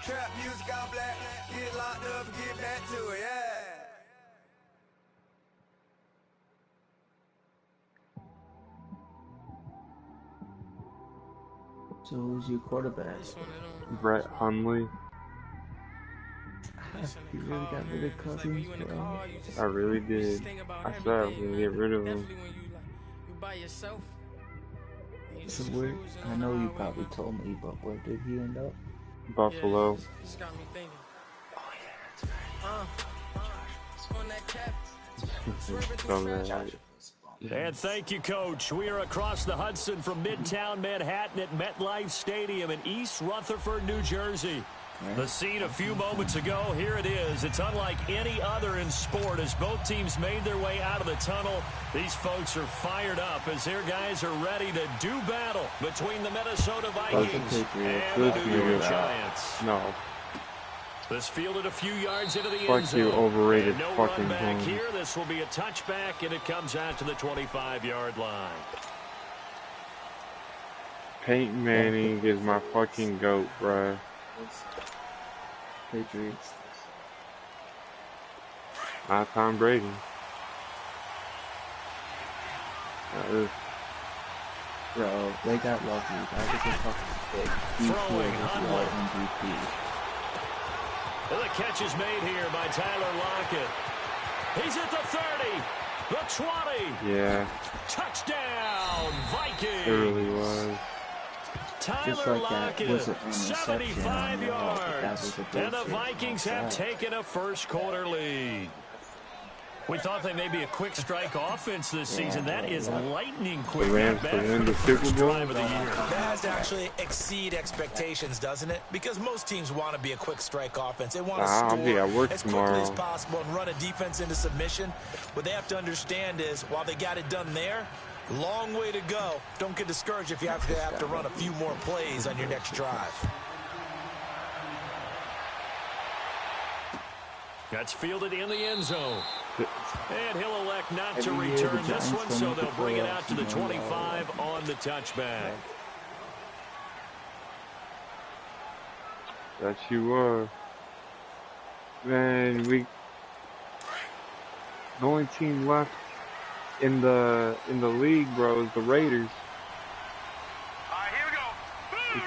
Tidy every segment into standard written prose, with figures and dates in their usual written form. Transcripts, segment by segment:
Trap music all black. Get locked up and get back to it, yeah. So who's your quarterback? Brett Hundley. You really got rid of Cousins, bro. I really did. I said I was gonna get rid of him. So where? I know you probably told me, but where did he end up? Buffalo. And thank you, Coach. We are across the Hudson from Midtown Manhattan at MetLife Stadium in East Rutherford, New Jersey. The scene a few moments ago, here it is. It's unlike any other in sport as both teams made their way out of the tunnel. These folks are fired up as their guys are ready to do battle between the Minnesota Vikings and the New York Giants. No. This fielded a few yards into the Fuck end zone. you, overrated no fucking run back home. here. This will be a touchback, and it comes out to the 25-yard line. Peyton Manning is my fucking GOAT, bruh. Patriots. Not Tom Brady. Bro, they got lucky. That was a fucking pick. Throwing Hundley. MVP. And the catch is made here by Tyler Lockett. He's at the 30, the 20. Yeah. Touchdown, Vikings. It really was. Just Tyler like that Lockett, was an interception 75 yards. And the bullshit. Vikings have taken a first quarter lead. We thought they may be a quick strike offense this season. That is lightning quick. The Rams to win the Super Bowl. Drive of the year. That has to actually exceed expectations, doesn't it? Because most teams want to be a quick strike offense. They want to I'll be at score work as tomorrow. quickly as possible and run a defense into submission. What they have to understand is, while they got it done there, long way to go. Don't get discouraged if you have to run a few more plays on your next drive. That's fielded in the end zone. And he'll elect not to return this one, so they'll bring it out to the 25 on the touchback. That you were. Man, the only team left in the league, bro, is the Raiders.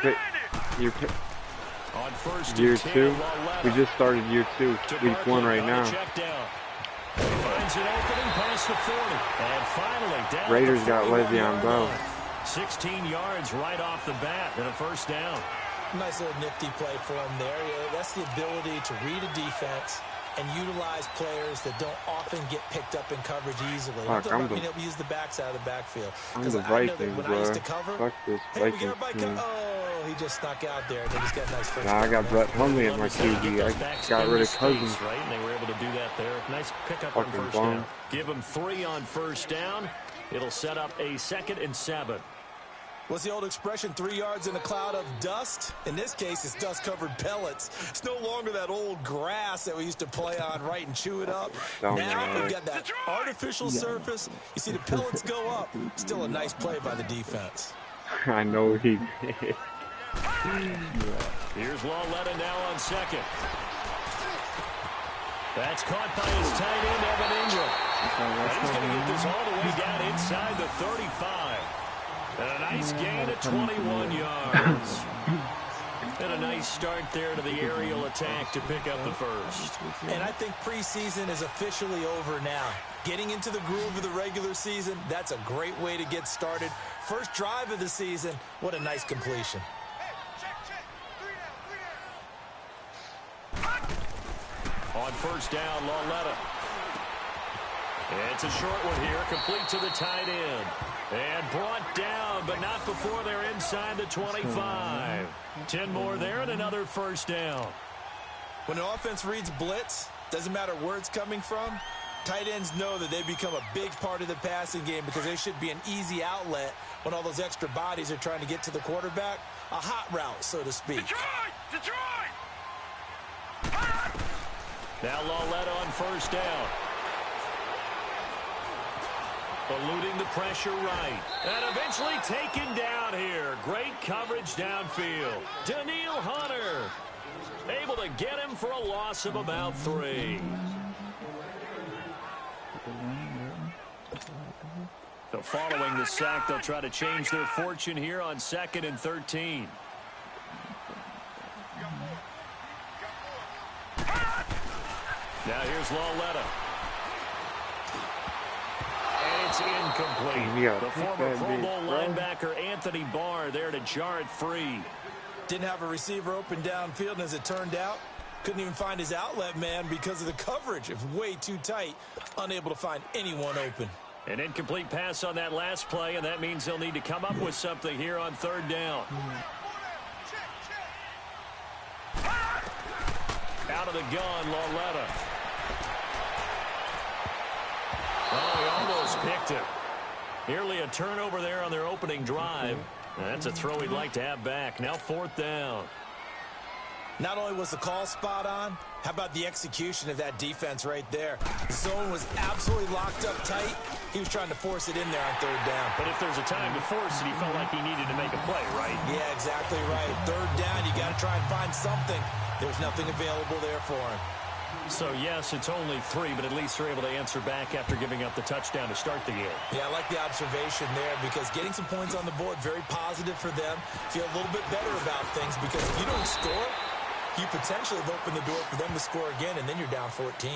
Here we go. On first Year and 10, two. Lalletta. We just started year 2, week 1 right now. Finds an opening past the 40. And finally, down Raiders the got Le'Veon Bell. 16 yards right off the bat and a first down. Nice little nifty play for him there. That's the ability to read a defense and utilize players that don't often get picked up in coverage easily. Fuck, I'm being able to use the backs out of the backfield. I'm the Vikings, when bro. I used to cover, Fuck this hey, we Vikings got team. Oh, he just snuck out there. They just got a nice first Nah, I got down. Brett Hundley at my QB. I got rid of Cousins. Right, and they were able to do that there. Nice pickup on Fucking first bomb. down. Give them 3 on first down. It'll set up a 2nd and 7. What's the old expression, 3 yards in a cloud of dust? In this case, it's dust-covered pellets. It's no longer that old grass that we used to play on, right, and chew it up. Now we've got that artificial surface. You see the pellets go up. Still a nice play by the defense. I know he did. Here's Lalletta now on 2nd. That's caught by his tight end, Evan Ingram. And he's going to get this all the way down inside the 35. And a nice gain of 21 yards. And a nice start there to the aerial attack to pick up the first. And I think preseason is officially over now. Getting into the groove of the regular season, that's a great way to get started. First drive of the season, what a nice completion. On first down, Lalletta. It's a short one here, complete to the tight end. And brought down, but not before they're inside the 25. 10 more there and another first down. When an offense reads blitz, doesn't matter where it's coming from, tight ends know that they become a big part of the passing game because they should be an easy outlet when all those extra bodies are trying to get to the quarterback. A hot route, so to speak. Detroit! Now Lalletta on first down. Eluding the pressure right. And eventually taken down here. Great coverage downfield. Daniil Hunter able to get him for a loss of about 3. So following the sack, they'll try to change their fortune here on 2nd and 13. Now here's Lauletta. And it's incomplete. The former Pro Bowl linebacker Anthony Barr there to jar it free. Didn't have a receiver open downfield, and as it turned out, couldn't even find his outlet man because of the coverage. It was way too tight, unable to find anyone open. An incomplete pass on that last play, and that means they'll need to come up with something here on 3rd down. Out of the gun, Lauletta. Oh, he almost picked it. Nearly a turnover there on their opening drive. That's a throw he'd like to have back. Now 4th down. Not only was the call spot on, how about the execution of that defense right there? The zone was absolutely locked up tight. He was trying to force it in there on 3rd down. But if there's a time to force it, he felt like he needed to make a play, right? Yeah, exactly right. 3rd down, you got to try and find something. There's nothing available there for him. So, yes, it's only 3, but at least they're able to answer back after giving up the touchdown to start the game. Yeah, I like the observation there because getting some points on the board, very positive for them. Feel a little bit better about things because if you don't score, you potentially have opened the door for them to score again, and then you're down 14.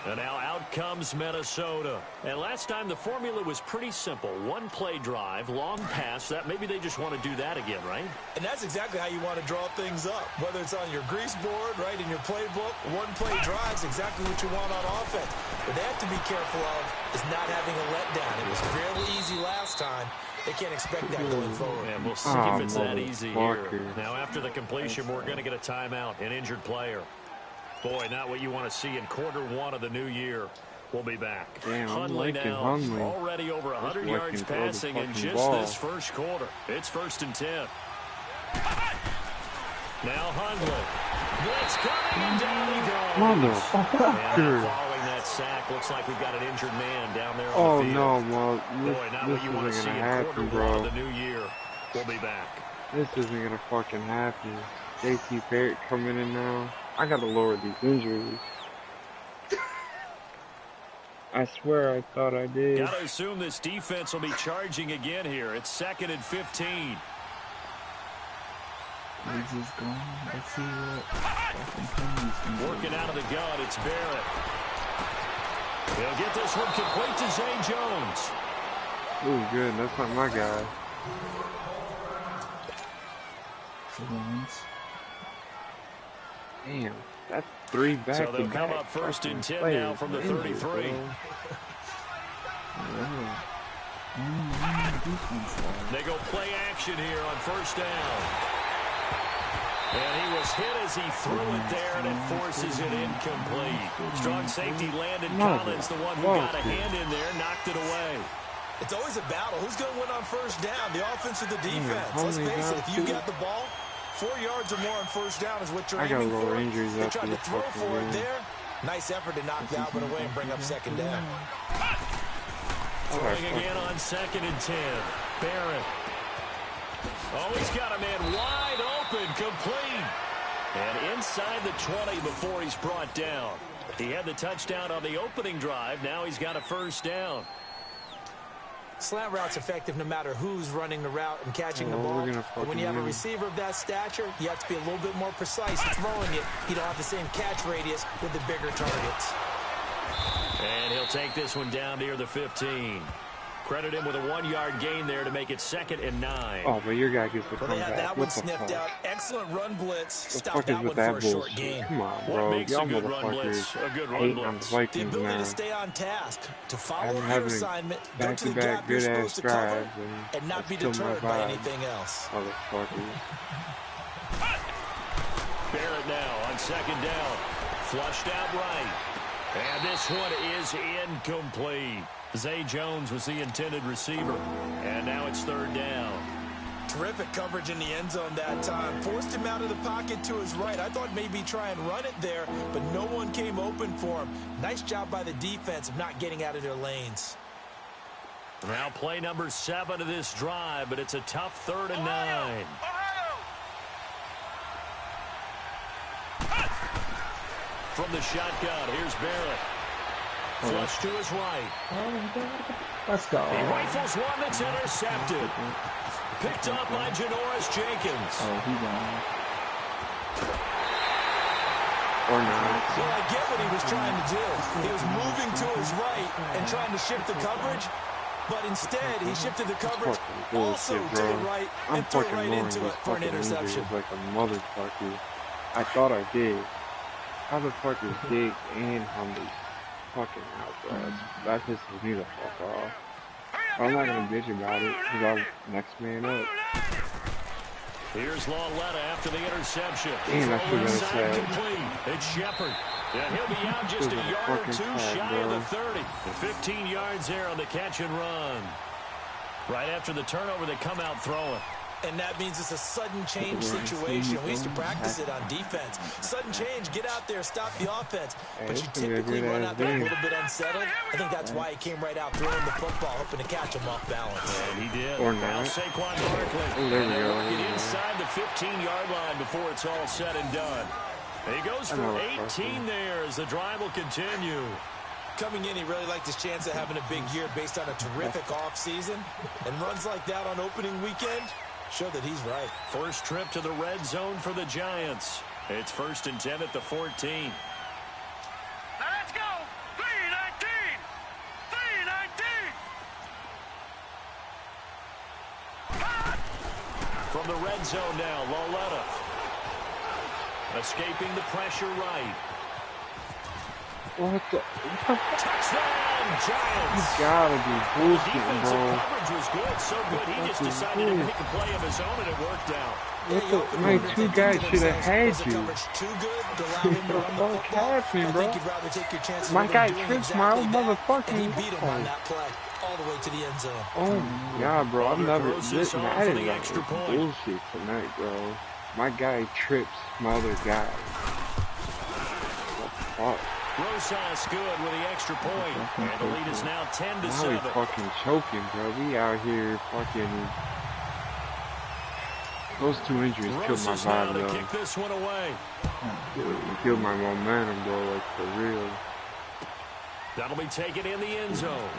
And now out comes Minnesota. And last time the formula was pretty simple. 1-play drive, long pass. That maybe they just want to do that again, right? And that's exactly how you want to draw things up. Whether it's on your grease board, right, in your playbook, 1-play drives exactly what you want on offense. What they have to be careful of is not having a letdown. It was fairly easy last time. They can't expect that going forward. And we'll see if it's that easy here. Now after the completion, we're going to get a timeout, an injured player. Boy, not what you want to see in Q1 of the new year. We'll be back. Damn, Hundley now, already over 100 yards passing in just this first quarter. It's 1st and 10. Now Hundley. Blitz coming, and down he goes. And following that sack, looks like we've got an injured man down there on the field. Oh, no, well, Boy, not what you want to see in Q1 of the new year. We'll be back. This isn't going to fucking happen. J.T. Parrott coming in now. I gotta lower these injuries. I swear I thought I did. Gotta assume this defense will be charging again here. It's 2nd and 15. Where's this going? Let's see what working out of the gun. It's Barrett. He'll get this one complete to Zay Jones. Ooh, good. That's not my guy. Damn, that's 3 back. So they'll come up 1st and 10 now from the 33. They go play action here on 1st down. And he was hit as he threw it there, and it forces it incomplete. Strong safety Landon Collins, the one who got a hand in there, knocked it away. It's always a battle. Who's going to win on 1st down, the offense or the defense? Let's face it, if you got the ball, 4 yards or more on 1st down is what you're aiming for. They tried to throw for it there. Nice effort to knock the Albert away and bring up 2nd down. Throwing again on 2nd and 10. Barrett. Oh, he's got a man wide open, complete. And inside the 20 before he's brought down. He had the touchdown on the opening drive. Now he's got a 1st down. Slant route's effective no matter who's running the route and catching the ball. But when you have a receiver of that stature, you have to be a little bit more precise in throwing it. You don't have the same catch radius with the bigger targets. And he'll take this one down near the 15. Credit him with a 1-yard gain there to make it 2nd and 9. Oh, but your guy gets the comeback. They had that one sniffed out. Excellent run blitz. Stop that one for a short gain. Come on, bro. What makes a good run blitz? A good run blitz. The ability to stay on task, to follow your assignment, go to the gap you're supposed to cover, and not be deterred by anything else. Barrett now on 2nd down. Flushed out right. And this one is incomplete. Zay Jones was the intended receiver. And now it's 3rd down. Terrific coverage in the end zone that time. Forced him out of the pocket to his right. I thought maybe try and run it there, but no one came open for him. Nice job by the defense of not getting out of their lanes. Now play number 7 of this drive, but it's a tough 3rd and 9. From the shotgun, here's Barrett. Flush to his right. Let's go. He rifles one that's intercepted. Picked up by Janoris Jenkins. Oh, he won. Or not. Well, I get what he was trying to do. He was moving to his right and trying to shift the coverage, but instead he shifted the coverage also to the right and threw right into it for an interception. Like a motherfucker. I thought I did. How the fuck is Diggs and Humble fucking out, bro? That pisses me the fuck off. I'm not gonna bitch about it because I'm next man up. Here's Lauletta after the interception. Damn, I should have said. Complete. It's Shepard. And he'll be out just a yard or 2 shy of the 30. The 15 yards there on the catch and run. Right after the turnover, they come out throwing. And that means it's a sudden change situation. We used to practice it on defense. Sudden change, get out there, stop the offense. But you typically run out there a little bit unsettled. I think that's why he came right out throwing the football, hoping to catch him off balance. And he did. Or now not. Saquon Barkley. Oh, there we go. Get inside the 15-yard line before it's all said and done. He goes for 18 there as the drive will continue. Coming in, he really liked his chance of having a big year based on a terrific offseason. And runs like that on opening weekend show that he's right. First trip to the red zone for the Giants. It's 1st and 10 at the 14. Now let's go. 3-19. 3-19. From the red zone now, Lauletta. Escaping the pressure right. What the? Touchdown, Giants. You gotta be bullshitting, Defensive bro. coverage was good, so good he just decided to make a play of his own, and it worked out. My 2 guys should have had you. Too good to allow him to run the Fuck happened, I bro? think you'd rather take your chances My with him guy doing trips exactly my own that, motherfucking and he beat him on ass. that play all the way to the end zone. Oh my god, bro. I'm never Gross on mad for at the that extra point. bullshit tonight, bro. My guy trips my other guy. What the fuck? Rosas good with the extra point. And the lead is now 10 to Now 7. we fucking choking, bro. We out here fucking. Those 2 injuries killed my Rosas now vibe, to though. kick this one away. It killed my momentum, bro. Like for real. That'll be taken in the end zone.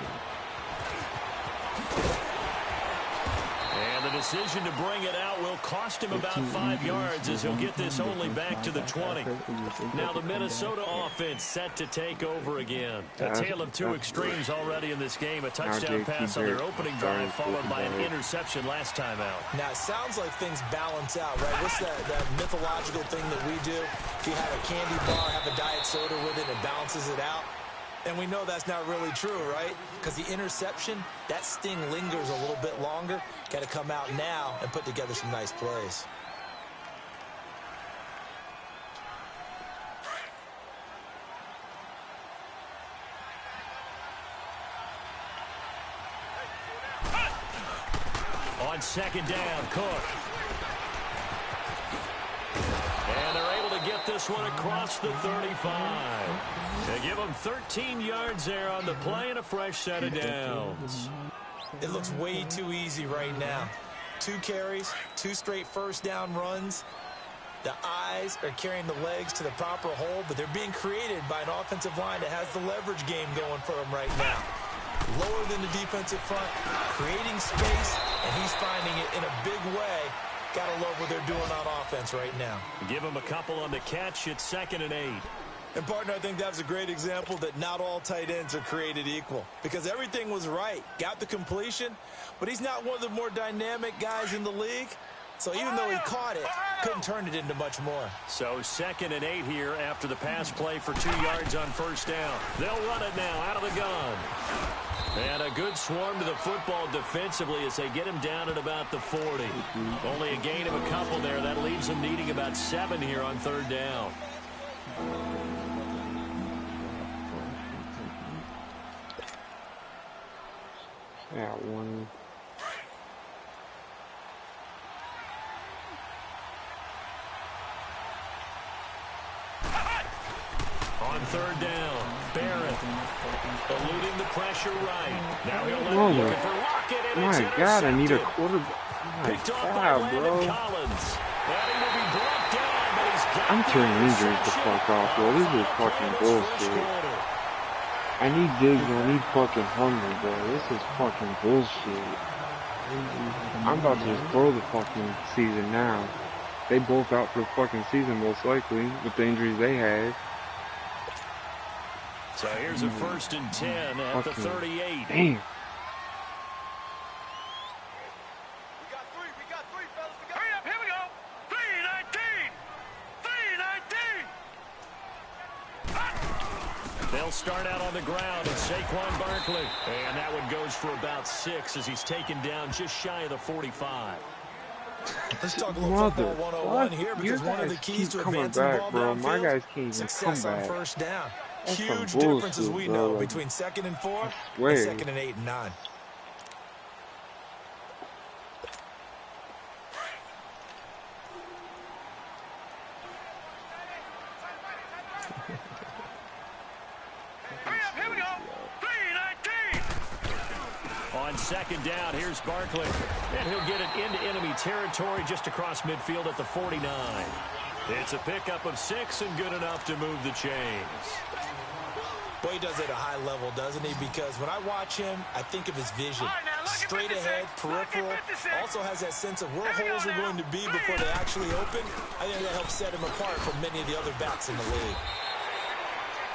And the decision to bring it out will cost him about 5 yards as he'll get this only back to the 20. Now the Minnesota offense set to take over again. A tale of 2 extremes already in this game. A touchdown pass on their opening drive followed by an interception last time out. Now, it sounds like things balance out, right? What's that mythological thing that we do? If you have a candy bar, have a diet soda with it, it balances it out. And we know that's not really true, right? Because the interception, that sting lingers a little bit longer. Got to come out now and put together some nice plays. On 2nd down, Cook. And they're able to get this one across the 35. They give them 13 yards there on the play and a fresh set of downs. It looks way too easy right now. 2 carries, 2 straight first down runs. The eyes are carrying the legs to the proper hole, but they're being created by an offensive line that has the leverage game going for them right now. Lower than the defensive front, creating space, and he's finding it in a big way. Gotta love what they're doing on offense right now. Give him a couple on the catch. It's 2nd and 8. And, partner, I think that's a great example that not all tight ends are created equal. Because everything was right. Got the completion, but he's not one of the more dynamic guys in the league. So even though he caught it, couldn't turn it into much more. So 2nd and 8 here after the pass play for 2 yards on first down. They'll run it now out of the gun. And a good swarm to the football defensively as they get him down at about the 40. Only a gain of a couple there. That leaves them needing about 7 here on 3rd down. Yeah, 1. On 3rd down, Barrett. Eluding the pressure right. Now he'll let Whoa. him looking for Lockett, and it's My God, I need a intercepted. quarterback. My Picked off by God, Landon bro. Collins. And he will be brought down, but he's got I'm the turning injuries the interception. fuck off, bro. This is fucking bullshit. I need Diggs and I need fucking Huntley, bro. This is fucking bullshit. I'm about to just throw the fucking season now. They both out for the fucking season, most likely, with the injuries they had. So here's a 1st and 10 at the 38. Damn. Hurry up, here we go. 319. 319. They'll start out on the ground, and Saquon Barkley. And that one goes for about 6 as he's taken down just shy of the 45. Let's talk a little football 101 here, because one of the keys to advancing the ball bro. My guys downfield, can't even success come on back. first down. That's some Huge difference, as bullshit, we bro. know, Like, between 2nd and 4 and swear. 2nd and 8 and 9. Hurry up, here we go. 319. On 2nd down, here's Barkley. And he'll get it into enemy territory just across midfield at the 49. It's a pickup of 6 and good enough to move the chains. Boy, he does it at a high level, doesn't he? Because when I watch him, I think of his vision. Straight ahead, peripheral. Also has that sense of where holes are going to be before they actually open. I think that helps set him apart from many of the other backs in the league.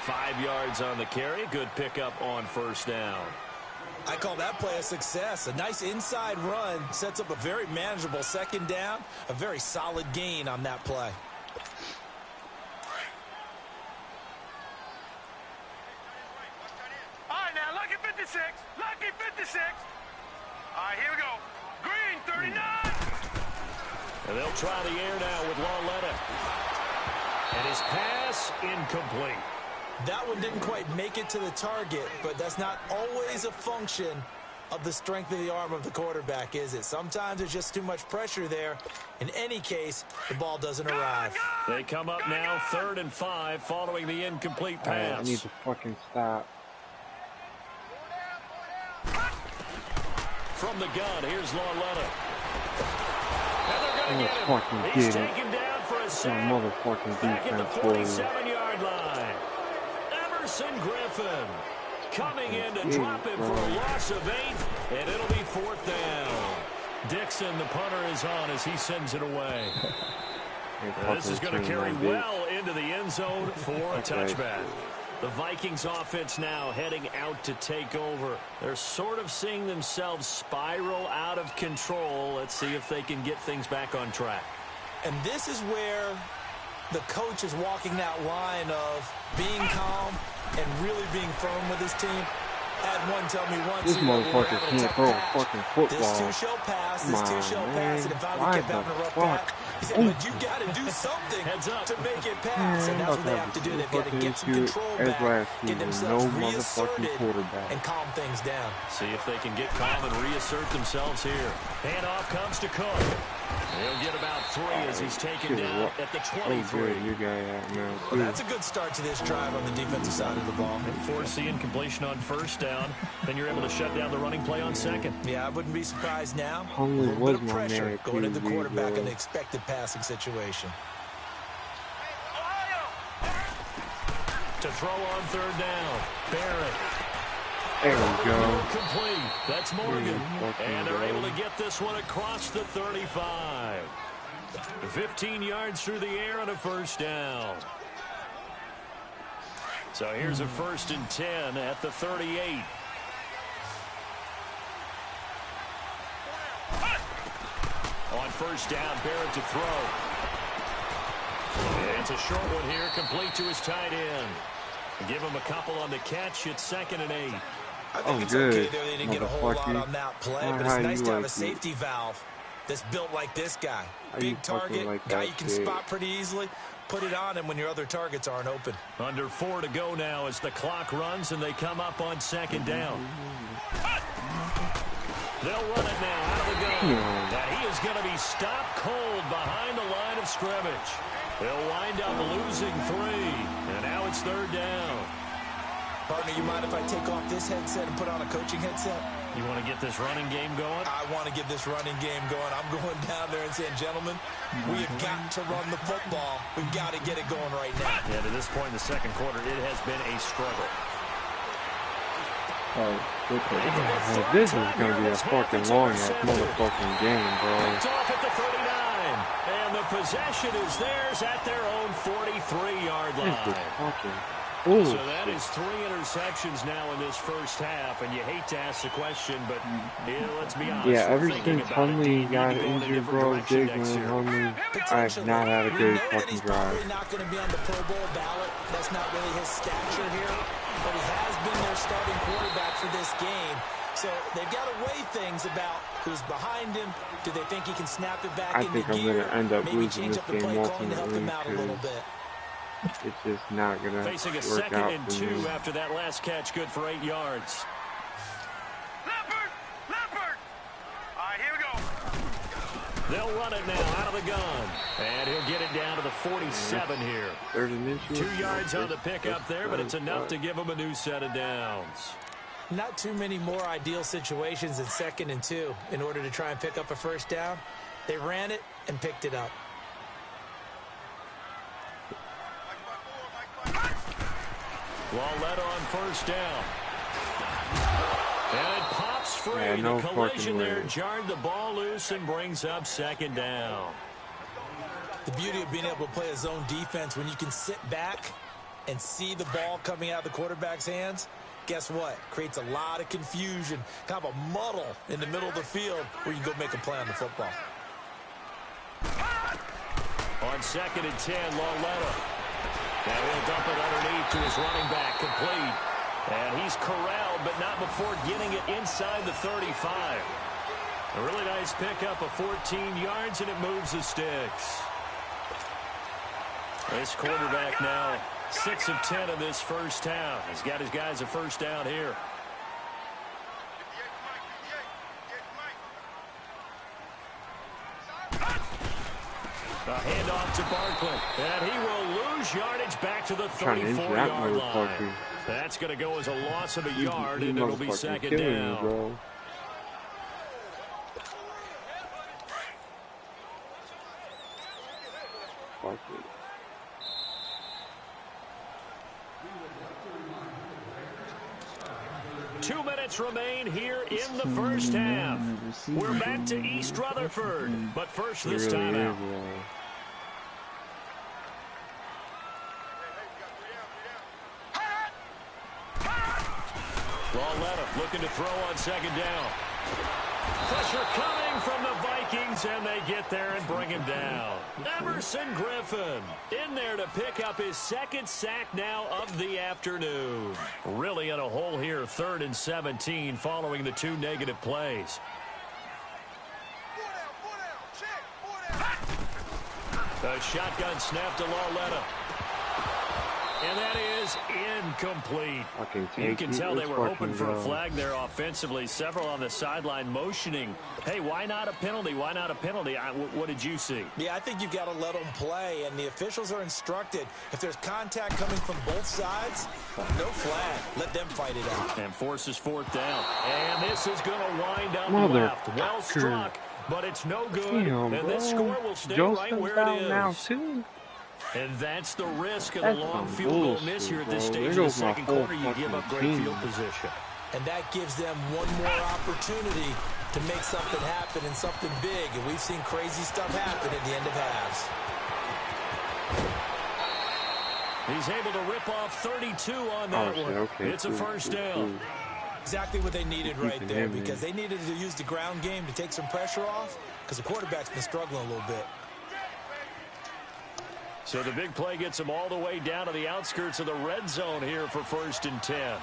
5 yards on the carry. Good pickup on 1st down. I call that play a success. A nice inside run sets up a very manageable 2nd down. A very solid gain on that play. All right, now, Lucky 56. Lucky 56. All right, here we go. Green 39. And they'll try the air now with Lauletta. And his pass incomplete. That one didn't quite make it to the target, but that's not always a function of the strength of the arm of the quarterback, is it? Sometimes there's just too much pressure there. In any case, the ball doesn't arrive. They come up now 3rd and 5 following the incomplete pass. I need to fucking stop. From the gun, here's Lauletta. And they're going to get him. Fucking He's get him. taken down for a sack. Motherfucking Back at the defense, boy. 47-yard line. Emerson Griffin coming in to drop him for a loss of 8, and it'll be 4th down. Dixon, the punter, is on as he sends it away. This is going to carry well into the end zone for a touchback. The Vikings offense now heading out to take over. They're sort of seeing themselves spiral out of control. Let's see if they can get things back on track. And this is where the coach is walking that line of being calm and really being firm with his team. Had one tell me once, This motherfucker can't throw a fucking football. This two-shell pass, and if I kept having a rough pass, he said, but you got to do something to make it pass. And that's what they have to do. They've got to get some control back, get themselves reasserted, and calm things down. See if they can get calm and reassert themselves here. Handoff comes to Cook. He'll get about 3 as he's taken down at the 23. Well, that's a good start to this drive on the defensive side of the ball. They force the incompletion on 1st down. Then you're able to shut down the running play on 2nd. Yeah, I wouldn't be surprised now. A Huntley little was bit of my pressure man going to the QB, quarterback bro. in an expected passing situation. To throw on 3rd down. Barrett. There we go. Complete. That's Morgan. And they're able to get this one across the 35. 15 yards through the air on a 1st down. So here's a 1st and 10 at the 38. On 1st down, Barrett to throw. And it's a short one here, complete to his tight end. Give him a couple on the catch. It's 2nd and 8. I think it's okay there. They didn't get a whole lot on that play, but it's nice to have a safety valve that's built like this guy. Big target, guy you can spot pretty easily. Put it on him when your other targets aren't open. Under 4 to go now as the clock runs and they come up on 2nd down. They'll run it now out of the gun. And he is going to be stopped cold behind the line of scrimmage. They'll wind up losing 3. And now it's 3rd down. Partner, you mind if I take off this headset and put on a coaching headset? You want to get this running game going? I want to get this running game going. I'm going down there and saying, gentlemen, we have got to run the football. We've got to get it going right now. Yeah, to this point in the second quarter, it has been a struggle. Oh, this is going to be a fucking long-ass motherfucking game, bro. It's off at the 39. And the possession is theirs at their own 43-yard line. Ooh. So that is 3 interceptions now in this first half, and you hate to ask the question, but let's be honest. Yeah, ever since Hundley got injured, bro, Digman and Hundley, I have not had a good fucking drive. He's probably not going to be on the Pro Bowl ballot. That's not really his stature here, but he has been their starting quarterback for this game. So they've got to weigh things about who's behind him. Do they think he can snap it back into gear? I think I'm going to end up Maybe losing change this up the play game calling to help him out a little ultimately bit. it's just not going to work out for me. Facing a 2nd and 2 after that last catch, good for 8 yards. Leopard! All right, here we go. They'll run it now out of the gun. And he'll get it down to the 47 here. 2 yards on the pickup there, but it's enough to give him a new set of downs. Not too many more ideal situations in 2nd and 2 in order to try and pick up a first down. They ran it and picked it up. Lawletta on first down. And it pops free. Yeah, no the collision there way. jarred the ball loose and brings up 2nd down. The beauty of being able to play a zone defense when you can sit back and see the ball coming out of the quarterback's hands, guess what? Creates a lot of confusion, kind of a muddle in the middle of the field where you can go make a play on the football. On 2nd and 10, Lawletta. Now he'll dump it underneath to his running back, complete. And he's corralled, but not before getting it inside the 35. A really nice pickup of 14 yards, and it moves the sticks. This quarterback now 6 of 10 in this first half. He's got his guys a first down here. A handoff to Barkley, and he will lose yardage back to the 34-yard line. That's going to go as a loss of a yard, and it'll be 2nd down. Barkley. Two minutes remain here in the first half. We're back to East Rutherford, but first this time out. Lawletta looking to throw on 2nd down. Pressure coming from the Vikings, and they get there and bring him down. Emerson Griffin in there to pick up his 2nd sack now of the afternoon. Really in a hole here, 3rd and 17 following the 2 negative plays. The shotgun snap to Lawletta. And that is incomplete. You can tell they were hoping for a flag there offensively. Several on the sideline motioning, hey, why not a penalty? Why not a penalty? What did you see? Yeah, I think you've got to let them play, and the officials are instructed. If there's contact coming from both sides, no flag. Let them fight it out. And forces 4th down. And this is going to wind up left. Well struck, but it's no good. Damn, and this score will stay right where it is. Now too. And that's the risk of the long field goal miss here at this stage of the second quarter. You give up great field position. And that gives them one more opportunity to make something happen and something big. And we've seen crazy stuff happen at the end of halves. He's able to rip off 32 on that one. Okay, it's a first down. Exactly what they needed right there, because they needed to use the ground game to take some pressure off, because the quarterback's been struggling a little bit. So the big play gets him all the way down to the outskirts of the red zone here for 1st and 10.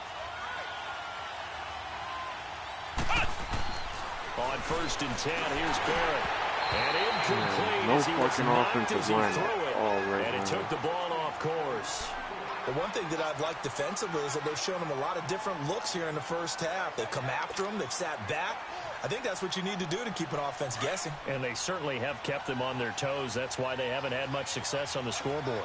On 1st and 10, here's Barrett. And incomplete as he was knocked as he threw it. And it took the ball off course. The one thing that I've liked defensively is that they've shown him a lot of different looks here in the first half. They've come after him. They've sat back. I think that's what you need to do to keep an offense guessing. And they certainly have kept them on their toes. That's why they haven't had much success on the scoreboard.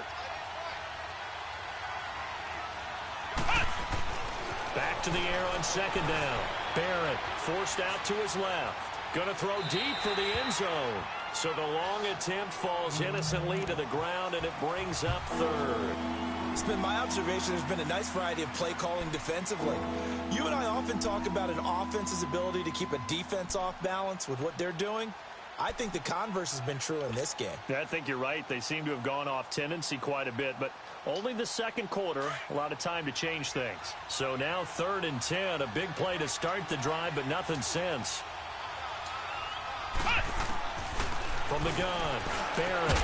to the air on second down. Barrett forced out to his left. Going to throw deep for the end zone. So the long attempt falls innocently to the ground, and it brings up third. It's been my observation there's been a nice variety of play calling defensively. You and I often talk about an offense's ability to keep a defense off balance with what they're doing. I think the converse has been true in this game. I think you're right. They seem to have gone off tendency quite a bit, but only the second quarter, a lot of time to change things. So now 3rd and 10, a big play to start the drive, but nothing since. From the gun, Barrett.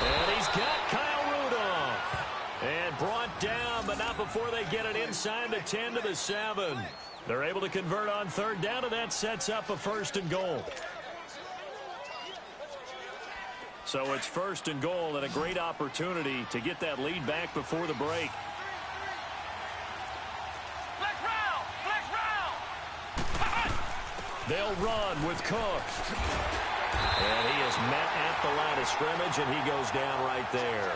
And he's got Kyle Rudolph. And brought down, but not before they get it inside the 10 to the 7. They're able to convert on 3rd down, and that sets up a 1st and goal. So it's 1st and goal, and a great opportunity to get that lead back before the break. They'll run with Cook. And he is met at the line of scrimmage, and he goes down right there.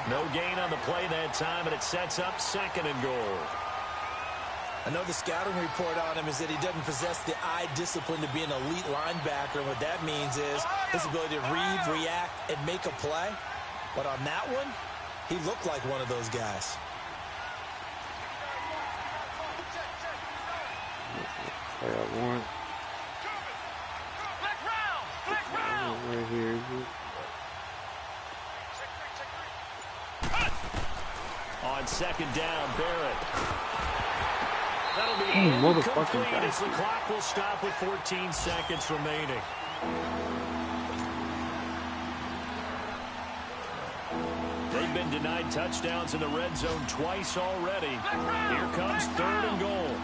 No gain on the play that time, and it sets up 2nd and goal. I know the scouting report on him is that he doesn't possess the eye discipline to be an elite linebacker. And what that means is his ability to read, react, and make a play. But on that one, he looked like one of those guys. Play I want. Right here, is it? On 2nd down, Barrett. That'll be motherfucking incomplete as the clock will stop with 14 seconds remaining. They've been denied touchdowns in the red zone twice already. Here comes 3rd and goal.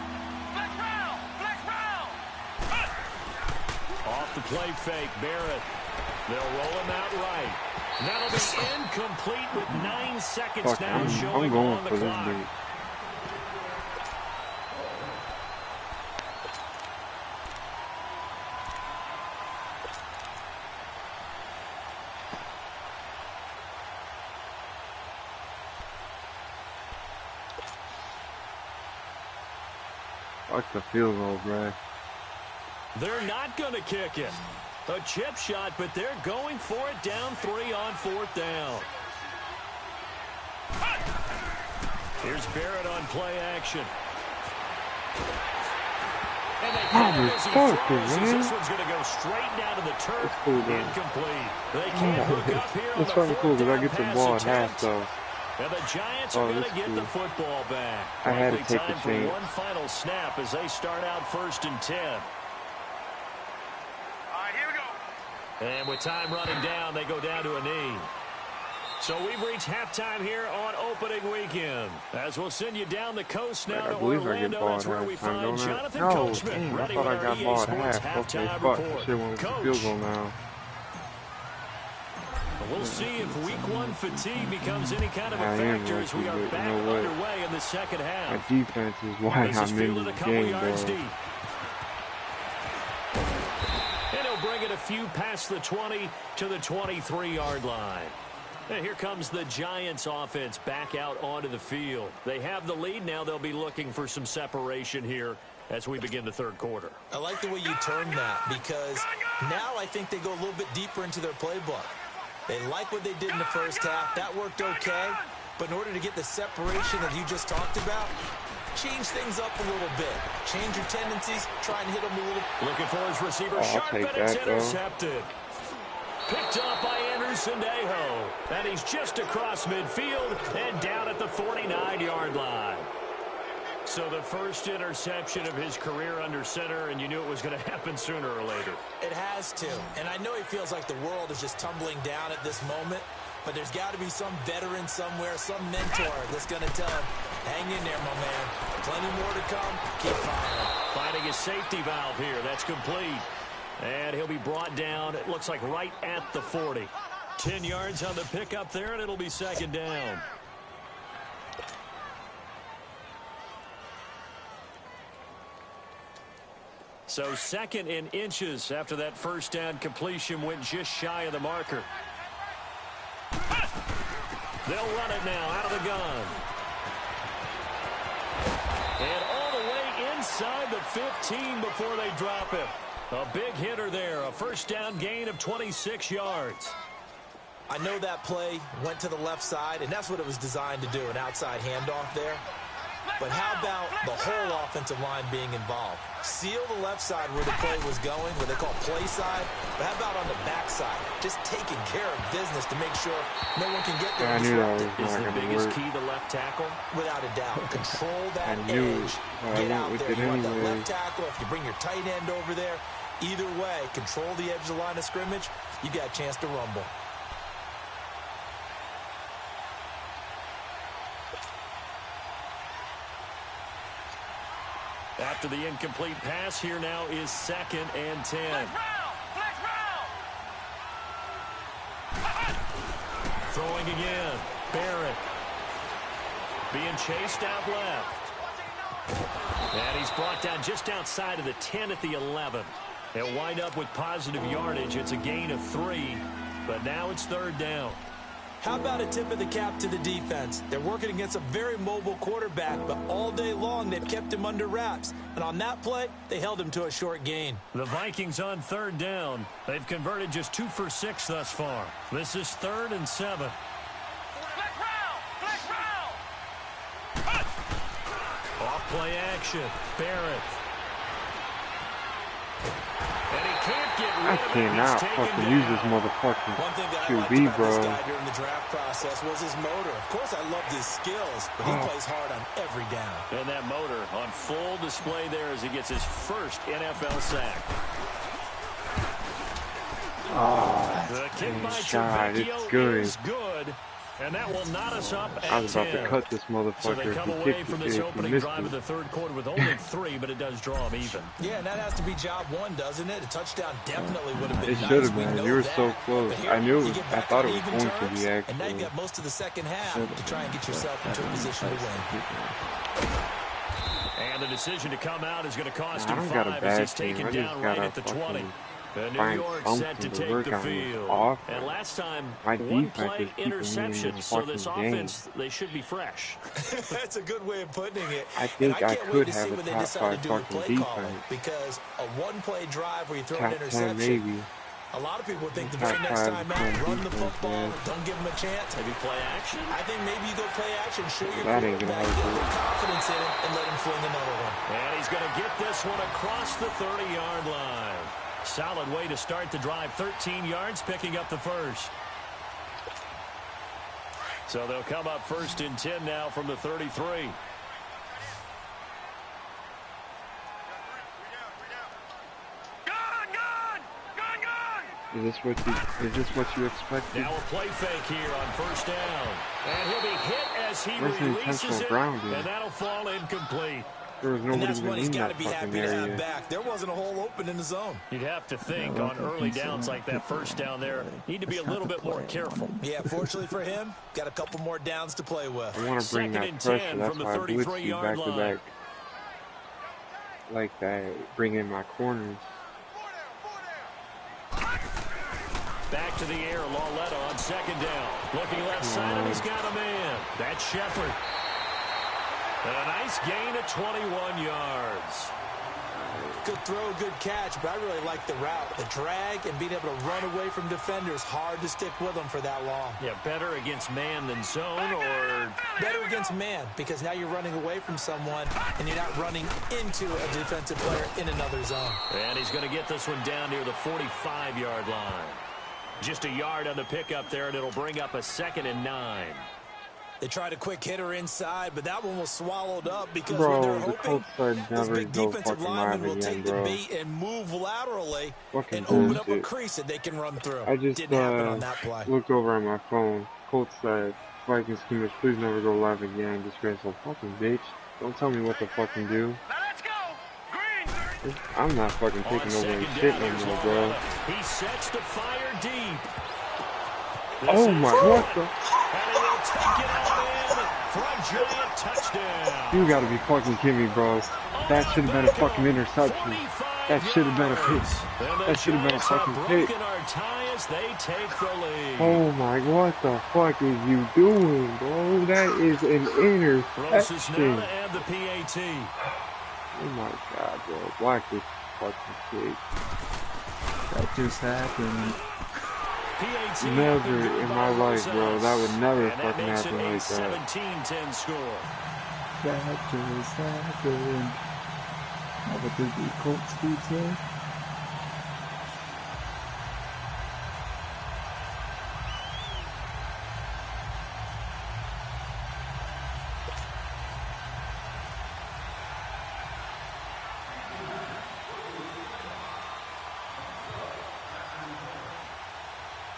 Off the play fake, Barrett. They'll roll him out right. That'll be incomplete with 9 seconds now showing on the clock. Fuck the field goal, Brad. They're not going to kick it. A chip shot, but they're going for it down 3 on 4th down. Here's Barrett on play action. And they get it as he throws. This one's going to go straight down to the turf. Incomplete. They can't hook up here on the fucking cool because I get the ball at half, attempt. though. And the Giants are going to get the football back. I had to Likely take the time for chance. one final snap as they start out 1st and 10. And with time running down, they go down to a knee. So we've reached halftime here on opening weekend. As we'll send you down the coast now to Orlando. That's where we find Jonathan Coachman ready with our EA Sports halftime report. Coach, we'll see if week 1 fatigue becomes any kind of a factor as we are back underway in the second half. My defense is why I'm in this game, bro. Bring it a few past the 20 to the 23-yard line. And here comes the Giants offense back out onto the field. They have the lead. Now they'll be looking for some separation here as we begin the 3rd quarter. I like the way you term that because now I think they go a little bit deeper into their playbook. They like what they did in the first half. That worked okay. But in order to get the separation that you just talked about, change things up a little bit. Change your tendencies. Try and hit them a little. Looking for his receiver. Sharp, and it's intercepted. Picked up by Anderson Dejo. And he's just across midfield and down at the 49-yard line. So the first interception of his career under center, and you knew it was going to happen sooner or later. It has to. And I know he feels like the world is just tumbling down at this moment. But there's got to be some veteran somewhere, some mentor that's going to tell him, hang in there, my man. Plenty more to come. Keep firing. Finding his safety valve here. That's complete. And he'll be brought down, it looks like right at the 40. 10 yards on the pickup there, and it'll be 2nd down. So 2nd in inches after that first down completion went just shy of the marker. They'll run it now out of the gun. And all the way inside the 15 before they drop him. A big hitter there, a first down gain of 26 yards. I know that play went to the left side, and that's what it was designed to do, an outside handoff there. But how about the whole offensive line being involved? Seal the left side where the play was going, what they call play side. But how about on the back side? Just taking care of business to make sure no one can get there. I knew that was Is not the going to biggest work. key the left tackle? Without a doubt. Control that I knew edge. it. Get out with there. it You want the anyway. left tackle. If you bring your tight end over there, either way, control the edge of the line of scrimmage, you got a chance to rumble. After the incomplete pass, here now is 2nd and 10. Flex round. Throwing again. Barrett. Being chased out left. And he's brought down just outside of the 10 at the 11. They'll wind up with positive yardage. It's a gain of 3, but now it's 3rd down. How about a tip of the cap to the defense? They're working against a very mobile quarterback, but all day long they've kept him under wraps. And on that play, they held him to a short gain. The Vikings on 3rd down. They've converted just 2 for 6 thus far. This is 3rd and 7. Flex round. Off play action. Barrett. And he can't get rid I of it. cannot He's taken fucking use this down. motherfucking One thing that I liked QB, about bro. this guy during the draft process was his motor. Of course, I loved his skills, but he plays hard on every down. And that motor on full display there as he gets his first NFL sack. The kick by shot, it's Trevecchio good. is good. And that will knot us up at I was about 10. to cut this So they motherfucker come if away he from kicked this it, if he opening missed drive of it. the 3rd quarter with only 3, but it does draw them even. Yeah, and that has to be job one, doesn't it? A touchdown definitely would have been It nice. should have We been. know You were that. so close. But here, I knew it you was, get I back thought on it was even going to terms, be and now you've actually. got most of the second half to try and get yourself into a position to win. And the decision to come out is going to cost I him don't got a 5 as bad he's team. taken I down just right gotta at the 20. fucking And New find York set to something to take work the on this field. offense. And last time, My 1 defense play is keeping me in interception. this So this fucking game. offense, they should be fresh. That's a good way of putting it. I And think I can't wait could to see have a what they top decide 5 to do with fucking play calling, defense. because a one-play drive where you throw an Top 10 interception, maybe. a lot of people think the Top very next 5 time out, defense, run the football, yeah. don't give them a chance. Maybe play action. I think maybe you go play action, show your That ain't gonna quarterback, help get a little you. confidence in him, and let him fling another one. And he's going to get this one across the 30-yard line. Solid way to start the drive. 13 yards, picking up the first. So they'll come up 1st and 10 now from the 33. Is this what you expected? Now a play fake here on 1st down. And he'll be hit as he Where's the releases intentional it. grounding? And that'll fall incomplete. There was And nobody that's even when he's in got that to be fucking happy to have area. back. There wasn't a hole open in the zone. You'd have to think on early downs like that 1st down there, need to be a little bit more careful. Yeah, fortunately for him, got a couple more downs to play with. I want to bring 2nd that and pressure. 10 That's from the why I blitz you 33-yard back to line. back. Like that. Bring in my corners. Back to the air, Lawletta on 2nd down. Looking left side, and he's got a man. That's Shepard. And a nice gain of 21 yards. Good throw, good catch, but I really like the route. The drag and being able to run away from defenders, hard to stick with them for that long. Yeah, better against man than zone, or Better against man, because now you're running away from someone and you're not running into a defensive player in another zone. and he's going to get this one down near the 45-yard line. Just a yard on the pickup there, and it'll bring up a 2nd and 9. They tried a quick hitter inside, but that one was swallowed up because Bro, when they're the hoping, Colts side those never big go defensive fucking linemen live will again, take the bro. bait and move laterally Fucking and open up a bullshit. crease that they can run through. I just Didn't happen on that play. looked over at my phone. Colts side, Vikings scrimmage, please never go live again. Disgraceful fucking bitch. Don't tell me what to fucking do. Now let's go. Green. I'm not fucking On taking over 2nd and shit down, no here's more, bro. Lawletta. He sets to fire deep. Oh my, what the? And he will take it all in for a giant touchdown. You gotta be fucking kidding me, bro. That should have been a fucking interception. That should have been a pick. That should have been a fucking pick. Our tie as they take the lead. Oh my, what the fuck is you doing, bro? That is an Roses now interception. to add the PAT. Oh my god, bro. Watch this fucking kick. That just happened. Never in my life, bro. That would never and fucking that happen like makes it a that. 17-10 score. That just happened. What did the Colts do today?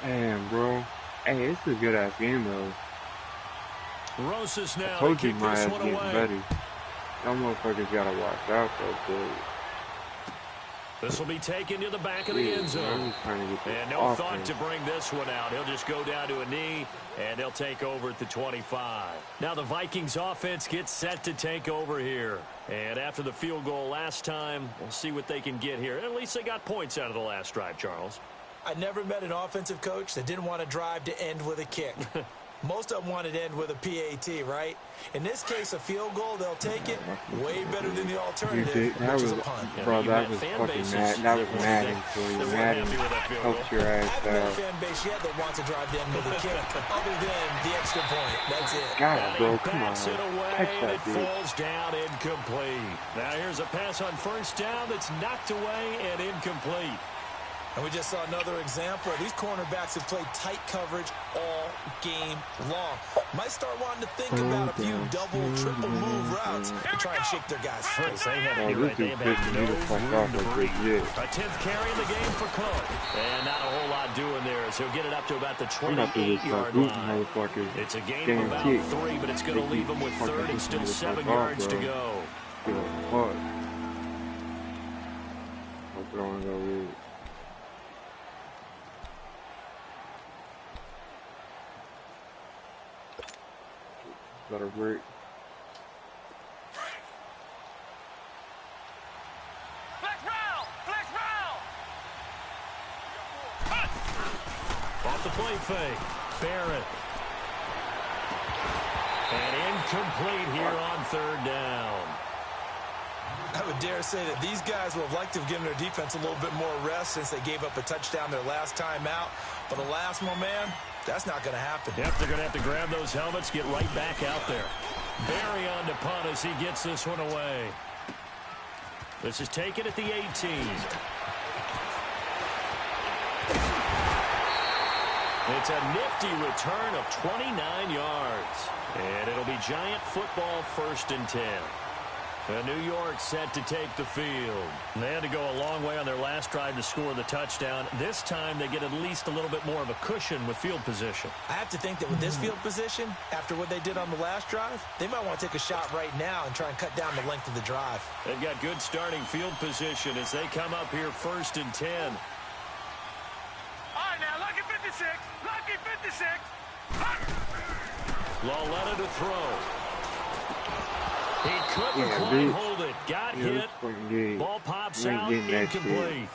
Damn, bro. Hey, it's a good ass game though. Rosas I now to told you kick my this ass one getting away. better. Y'all motherfuckers gotta watch out though, dude. This will be taken to the back of the Yeah, end zone. I'm trying to get this And no thought offense. to bring this one out. He'll just go down to a knee, and they'll take over at the 25. Now the Vikings offense gets set to take over here. And after the field goal last time, we'll see what they can get here. At least they got points out of the last drive, Charles. I never met an offensive coach that didn't want to drive to end with a kick. Most of them wanted to end with a PAT, right? In this case, a field goal, they'll take it. Way better than the alternative, That which was, is a punt. bro, that was fucking mad. That was Madden for you. Madden helped your ass I haven't met a out. fan base yet that wants to drive to end with a kick, other than the extra point. That's it. God, bro, come on. Backs it away, Catch and that it bitch. falls down incomplete. Now here's a pass on first down that's knocked away and incomplete. And we just saw another example. These cornerbacks have played tight coverage all game long. Might start wanting to think about a few double, triple move routes to try and shake their guys free. They have, Oh, you're this right, they dude's have had pissing me the no fuck room off to like breathe. this, A 10th carry in the game for Cook. And not a whole lot doing there as he'll get it up to about the I'm about to just start 28-yard booting line. motherfuckers. It's a gain Getting of about kicked. 3, but it's going to leave them with Fucking third and pissing still me the 7 fuck off, yards to bro. go. Give a fuck. I'm throwing go with. Got a break. Flex round! Flex round! Off the play fake. Barrett. And incomplete here on third down. I would dare say that these guys would have liked to have given their defense a little bit more rest since they gave up a touchdown their last time out. But alas, my man, that's not going to happen. Yep, they're going to have to grab those helmets, get right back out there. Barry on to punt as he gets this one away. This is taken at the 18. It's a nifty return of 29 yards. And it'll be Giant football 1st and 10. New York set to take the field. They had to go a long way on their last drive to score the touchdown. This time they get at least a little bit more of a cushion with field position. I have to think that with this field position, after what they did on the last drive, they might want to take a shot right now and try and cut down the length of the drive. They've got good starting field position as they come up here 1st and 10. All right, now, lucky 56. Lucky 56. Lauletta to throw. He couldn't Yeah, quite dude. hold it. Got Yeah, hit. this fucking game. Ball pops You ain't out. getting that shit. Incomplete.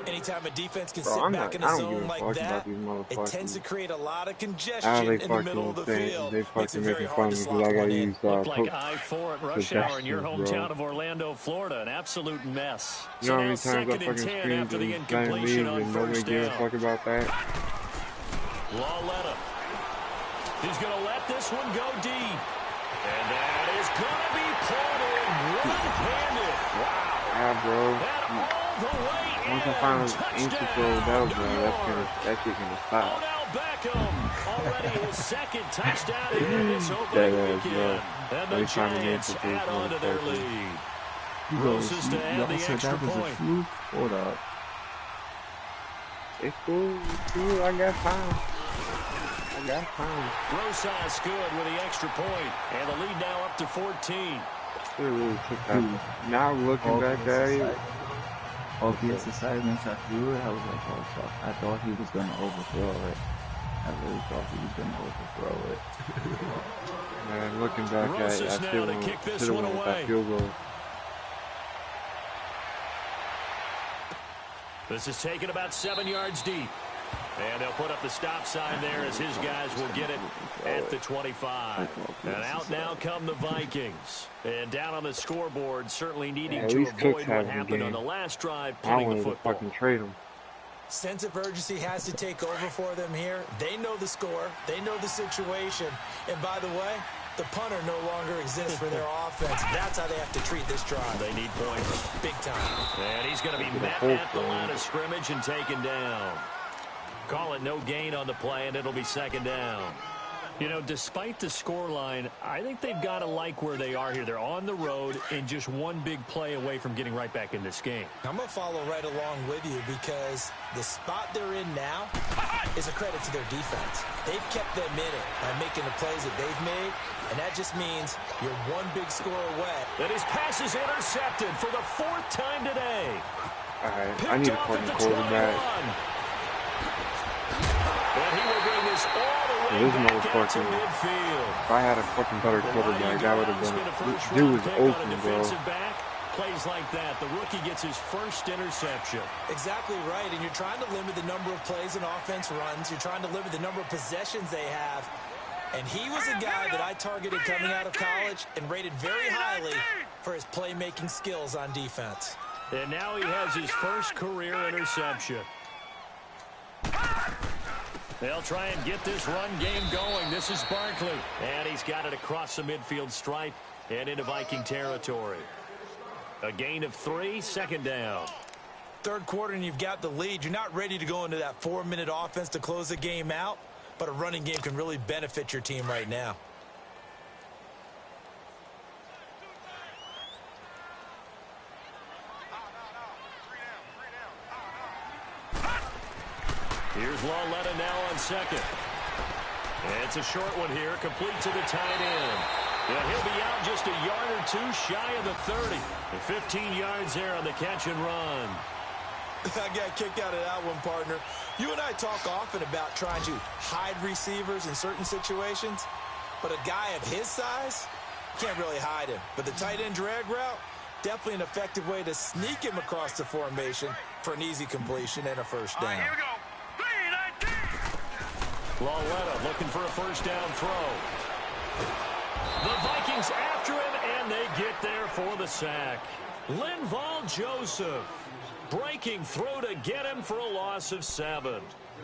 Anytime a defense can Bro, sit I'm back not- in I a don't zone give a like fuck that, about these it motherfuckers. tends to create a lot of How congestion they in the fucking middle of the saying field. they Makes it fucking very making hard fun to of me slot because I one gotta in. use Looked like coach I-4 at rush hour in your suggestions, hometown bro. of Orlando, Florida. An absolute mess. You know how So now many times I 2nd and fucking 10 screamed after the and trying to leave incompletion on and nobody 1st give a down. fuck about that? Lauletta. He's going to let this one go deep. And that is going to be pulled in one-handed. Wow. Yeah, bro. That all the way in. Once I find an ancient throw down, bro, Touchdown, that shit gonna stop. Odell Beckham, already his 2nd touchdown here this That opening ass, weekend. bro. And the Every time he Giants makes a add on to their lead. Roses to add the Y'all said extra that was a point. fluke? Hold up. It's cool. It's cool. I got time. I got time. Rosas good with the extra point, and the lead now up to 14. It really took that. Now looking back at it, Obvious assignments I threw it, I was like, oh fuck. I thought he was gonna overthrow it. I really thought he was gonna overthrow it. man, looking back at it, I Rosas now still to kick this should have one went with away. that field goal. This is taken about 7 yards deep. And they'll put up the stop sign there as his guys will get it at the 25. And out now come the Vikings. And down on the scoreboard, certainly needing to avoid what happened on the last drive, punting the football. Fucking trade him. Sense of urgency has to take over for them here. They know the score. They know the situation. And by the way, the punter no longer exists for their offense. That's how they have to treat this drive. They need points. Big time. And he's going to be met at the line of scrimmage and taken down. Call it no gain on the play, and it'll be second down. You know, despite the scoreline, I think they've got to like where they are here. They're on the road and just one big play away from getting right back in this game. I'm going to follow right along with you because the spot they're in now is a credit to their defense. They've kept them in it by making the plays that they've made, and that just means you're one big score away. And his pass is intercepted for the 4th time today. All right, I need a fucking quarterback. And he will bring this all the way back out to midfield. If I had a fucking better quarterback, that would have been. Dude was open, bro. Plays like that, the rookie gets his first interception. Exactly right, and you're trying to limit the number of plays an offense runs. You're trying to limit the number of possessions they have. And he was a guy that I targeted coming out of college and rated very highly for his playmaking skills on defense. And now he has his first career interception. They'll try and get this run game going. This is Barkley. And he's got it across the midfield stripe and into Viking territory. A gain of 3, second down. Third quarter and you've got the lead. You're not ready to go into that 4-minute offense to close the game out, but a running game can really benefit your team right now. Here's Lawletta now on second. It's a short one here, complete to the tight end. Yeah, he'll be out just a yard or two shy of the 30. And 15 yards there on the catch and run. I got kicked out of that one, partner. You and I talk often about trying to hide receivers in certain situations, but a guy of his size, can't really hide him. But the tight end drag route, definitely an effective way to sneak him across the formation for an easy completion and a first down. Here we go. Lawletta looking for a first down throw. The Vikings after him, and they get there for the sack. Linval Joseph breaking through to get him for a loss of 7.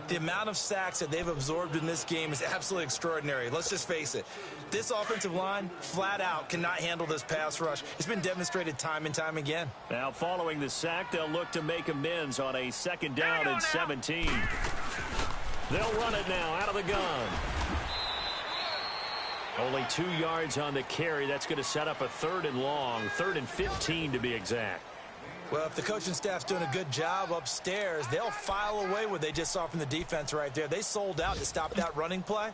The amount of sacks that they've absorbed in this game is absolutely extraordinary. Let's just face it. This offensive line, flat out, cannot handle this pass rush. It's been demonstrated time and time again. Now, following the sack, they'll look to make amends on a second down and 17. They'll run it now out of the gun. Only 2 yards on the carry. That's going to set up a 3rd and long, 3rd and 15 to be exact. Well, if the coaching staff's doing a good job upstairs, they'll file away what they just saw from the defense right there. They sold out to stop that running play.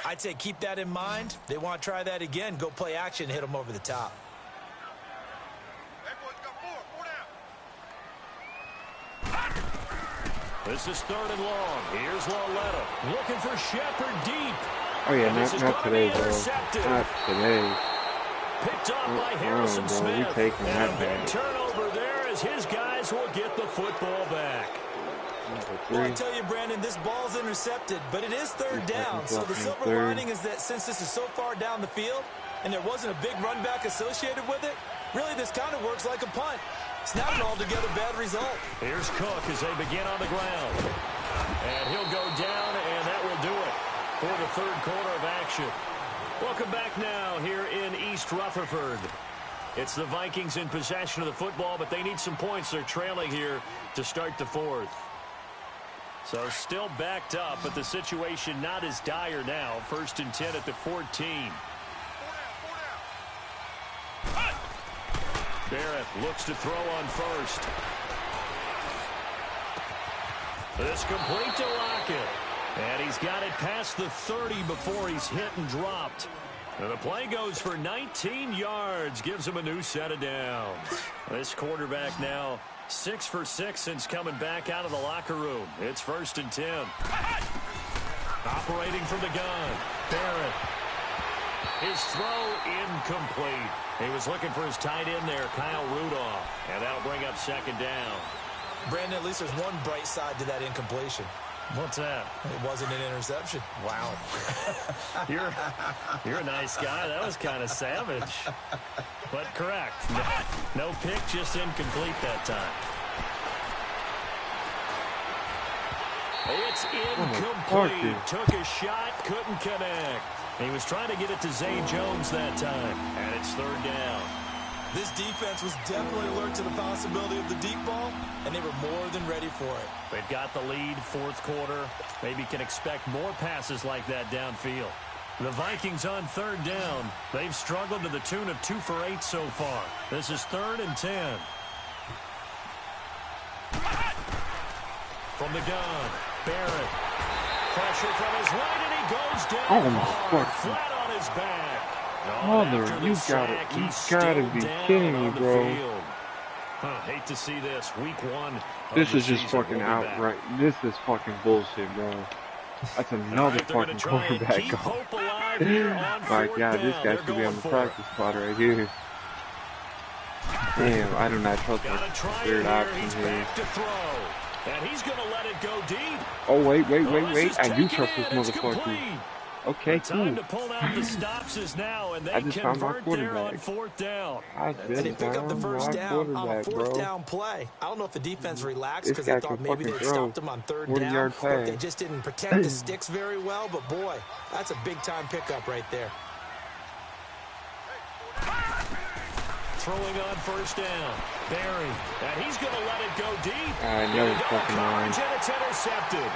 I'd say keep that in mind. They want to try that again. Go play action, hit them over the top. This is 3rd and long. Here's Lawletta looking for Shepard deep. Oh yeah, not today, bro. Not today. Picked off by Harrison Smith. You taking that and a big turnover there as his guys will get the football back. Well, I tell you, Brandon, this ball's intercepted, but it is 3rd down. So the silver lining is that since this is so far down the field and there wasn't a big run back associated with it, really this kind of works like a punt. It's not an altogether bad result. Here's Cook as they begin on the ground. And he'll go down, and that will do it for the 3rd quarter of action. Welcome back now here in East Rutherford. It's the Vikings in possession of the football, but they need some points. They're trailing here to start the 4th. So still backed up, but the situation not as dire now. 1st and 10 at the 14. Barrett looks to throw on first. This complete to Lockett. And he's got it past the 30 before he's hit and dropped. And the play goes for 19 yards. Gives him a new set of downs. This quarterback now 6 for 6 since coming back out of the locker room. It's 1st and 10. Operating from the gun. Barrett. His throw incomplete. He was looking for his tight end there, Kyle Rudolph. And that'll bring up 2nd down. Brandon, at least there's one bright side to that incompletion. What's that? It wasn't an interception. Wow. You're a nice guy. That was kind of savage. But correct. No pick, just incomplete that time. It's incomplete. Took a shot, couldn't connect. He was trying to get it to Zay Jones that time. And it's third down. This defense was definitely alert to the possibility of the deep ball, and they were more than ready for it. They've got the lead, fourth quarter. Maybe can expect more passes like that downfield. The Vikings on third down. They've struggled to the tune of 2 for 8 so far. This is 3rd and 10. From the gun, Barrett. Pressure from his right, and he goes down hard, flat on his back. Mother, you gotta be kidding me, bro. Hate to see this. Week 1. This is just fucking outright. This is fucking bullshit, bro. That's another fucking quarterback goal. My God, this guy should be on the practice spot right here. Damn, I do not trust my third option here. And he's going to let it go deep. Oh, wait. I do trust this motherfucker. Okay, cool. Time to pull out the stops is now, and they I just found my convert there on quarterback. 4th down. And they pick up the first down on a 4th down play. I don't know if the defense relaxed because they thought maybe they'd stopped him on 3rd down. Or they just didn't protect the sticks very well. But, boy, that's a big-time pickup right there. Throwing on 1st down. Barry. And he's going to let it go deep. I never fucking mind. And it's intercepted.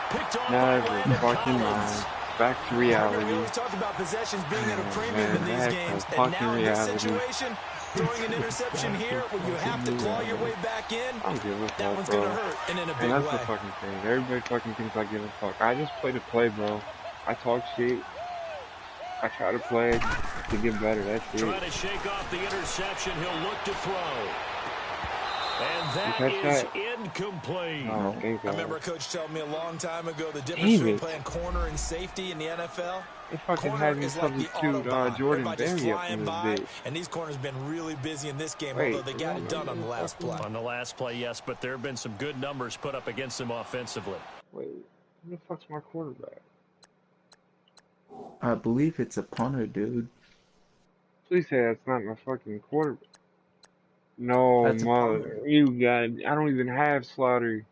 Picked off Never fucking mind. Back to reality. We always talk about possessions being at a premium in these games, and now in this situation, throwing an interception here when you have to claw your way back in, I don't give a fuck, that one's bro. gonna hurt, and in a big And that's way. the fucking thing. Everybody fucking thinks I give a fuck. I just play to play, bro. I talk shit. I try to play to get better. That's it. Trying to shake off the interception. He'll look to throw. And that is incomplete. Oh, thank God. I remember a coach telling me a long time ago the difference between playing corner and safety in the NFL. They fucking had me substitute Jordan Berry up in this bitch. And these corners have been really busy in this game, although they got it done on the last play. On the last play, yes, but there have been some good numbers put up against them offensively. Wait, who the fuck's my quarterback? I believe it's a punter, dude. Please say that's not my fucking quarterback. No, That's mother. You got it. I don't even have Slaughter.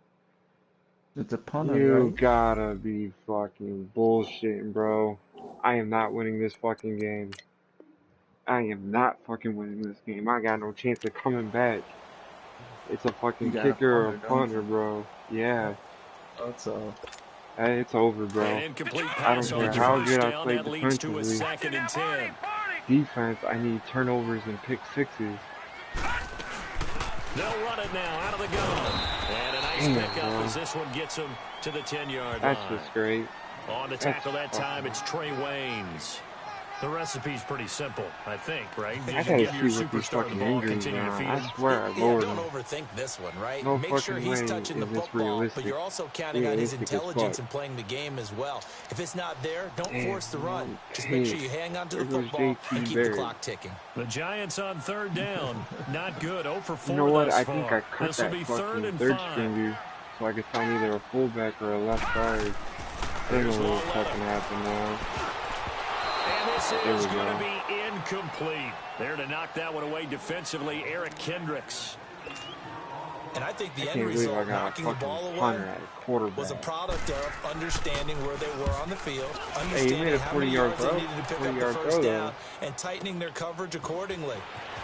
It's a punter, You right? gotta be fucking bullshitting, bro. I am not winning this fucking game. I am not fucking winning this game. I got no chance of coming back. It's a fucking kicker or a punter, bro. Yeah. That's all. Hey, it's over, bro. An incomplete I don't pass care on how first good I down. play That leads to a defensively. 2nd and 10. Defense, I need turnovers and pick sixes. They'll run it now out of the gun. And a nice pickup as this one gets them to the 10-yard line. That's just great. On to tackle that time, it's Trey Waynes. The recipe's pretty simple, I think, right? I Just gotta give your see what these superstar the fucking ball, injuries continue to are. feed I him. swear I Yeah, lowered don't them. overthink this one, right? No Make sure fucking he's way touching the is this football, but realistic. you're also counting on his Realistic as intelligence fuck. in playing the game as well. If it's not there, don't Damn, force the run. I'm Just make sure you pissed. hang on to the There goes football JT and keep the Barrett. clock ticking. The Giants on 3rd down. Not good. 0 for 4 You know what? thus I think far. I cut This will that be 3rd fucking and third 5. stringer so I could find either a fullback or a left guard. I don't know what fucking happened now. And this There is we going to go. be incomplete. There to knock that one away defensively, Eric Kendricks. And I think the I end can't believe I result, got a knocking the fucking ball away, punter at a quarterback. was a product of understanding where they were on the field, Hey, you understanding made a how many 40-yard yards they throw. needed to pick up the 40-yard first throw, down, though. and tightening their coverage accordingly.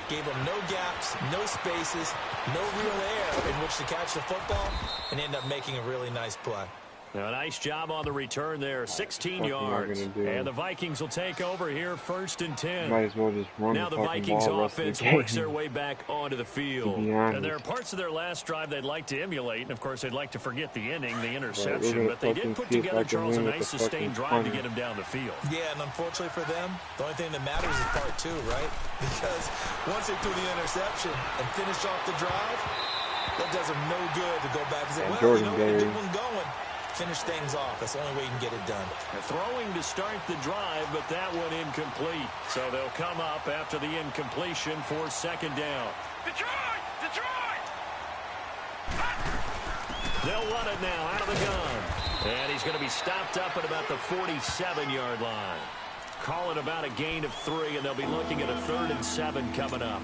Gave them no gaps, no spaces, no real air in which to catch the football, and end up making a really nice play. Now, a nice job on the return there, 16 What am I yards. gonna do? And the Vikings will take over here, 1st and 10. Might as well just run Now the the fucking Vikings ball rest of offense the game. works their way back onto the field. To be honest. And there are parts of their last drive they'd like to emulate, and of course they'd like to forget the inning, the Right, interception, we're but they gonna did put fucking see if together, I can Charles, a win with nice the sustained fucking drive to punter. get him down the field. Yeah, and unfortunately for them, the only thing that matters is part 2, right? Because once they threw the interception and finished off the drive, that does them no good to go back and say, And well, Jordan you know, we Berry. get one going. Finish things off. That's the only way you can get it done. Throwing to start the drive, but that one incomplete. So they'll come up after the incompletion for 2nd down. Detroit! Detroit! They'll run it now out of the gun. And he's going to be stopped up at about the 47-yard line. Calling about a gain of 3, and they'll be looking at a 3rd and 7 coming up.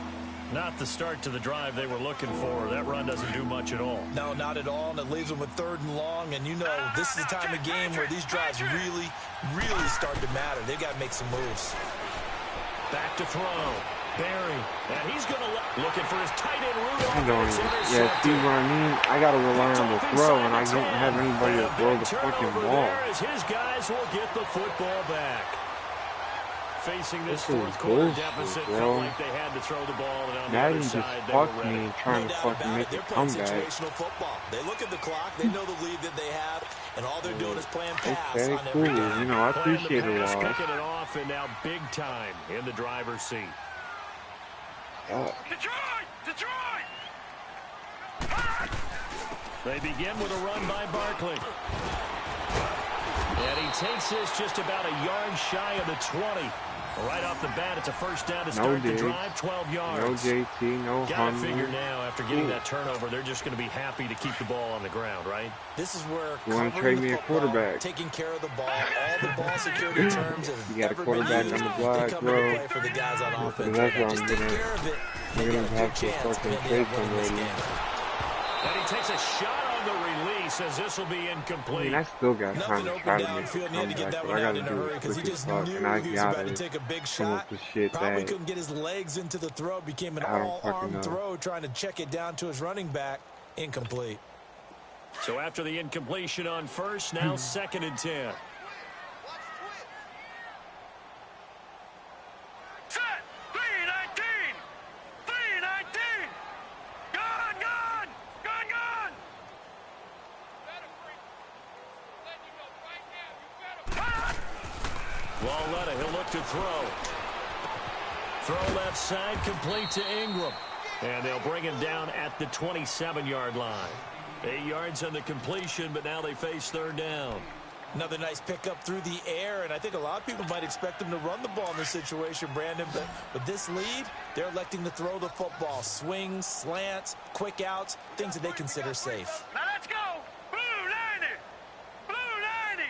Not the start to the drive they were looking for. That run doesn't do much at all. No, not at all, and it leaves them with 3rd and long. And you know, this is the time of game where these drives really, really start to matter. They've got to make some moves. Back to throw. Barry. And he's going to looking for his tight end route. I don't even, yeah, see what I mean? I got to rely on the throw, and I don't have anybody to throw the fucking ball. As his guys will get the football back. Facing this fourth quarter bullshit, deficit, bro. felt like they had to throw the ball, and on the Madden other just side, they fucked were me ready. and trying to fucking make a They're playing comeback. situational football. They look at the clock, they know the lead that they have, and all they're doing is playing pass Okay, on cool. every down. You know, I Playing appreciate the it pass, all. kicking it off, and now big time in the driver's seat. Detroit! Detroit! They begin with a run by Barkley. And he takes this just about a yard shy of the 20. Right off the bat, it's a first down to start the drive, 12 yards. No JT, no Got to Huntley. figure now, after getting that turnover, they're just going to be happy to keep the ball on the ground, right? This is where You wanna covering trade me the a football, quarterback? taking care of the ball, all the ball security terms that You got a have ever been quarterback used, on the they block, come bro. into play for the guys on offense. That's what Just I'm take gonna- care of it. We're They gonna got a have good to chance fucking to trade winning this somebody. game. And he takes a shot on the release as this will be I mean, incomplete. I still got time Nothing to open try to make downfield, a and he had to get comeback, that but one I out gotta in a do hurry it because he quick as just fuck, knew and I he was about to gotta take a big come shot. up with shit Probably that couldn't get his legs into the throw. Became an I don't fucking all-arm know. throw, trying to check it down to his running back. Incomplete. So after the incompletion on first, now 2nd and 10. Set! 3-19! 3-19! Gone! Gone! Gone! Gone! Lauletta, he'll look to throw. Throw left side, complete to Ingram. And they'll bring him down at the 27-yard line. 8 yards on the completion, but now they face 3rd down. Another nice pickup through the air, and I think a lot of people might expect them to run the ball in this situation, Brandon, but with this lead, they're electing to throw the football. Swings, slants, quick outs, things that they consider safe. Now let's go! Blue 90! Blue 90!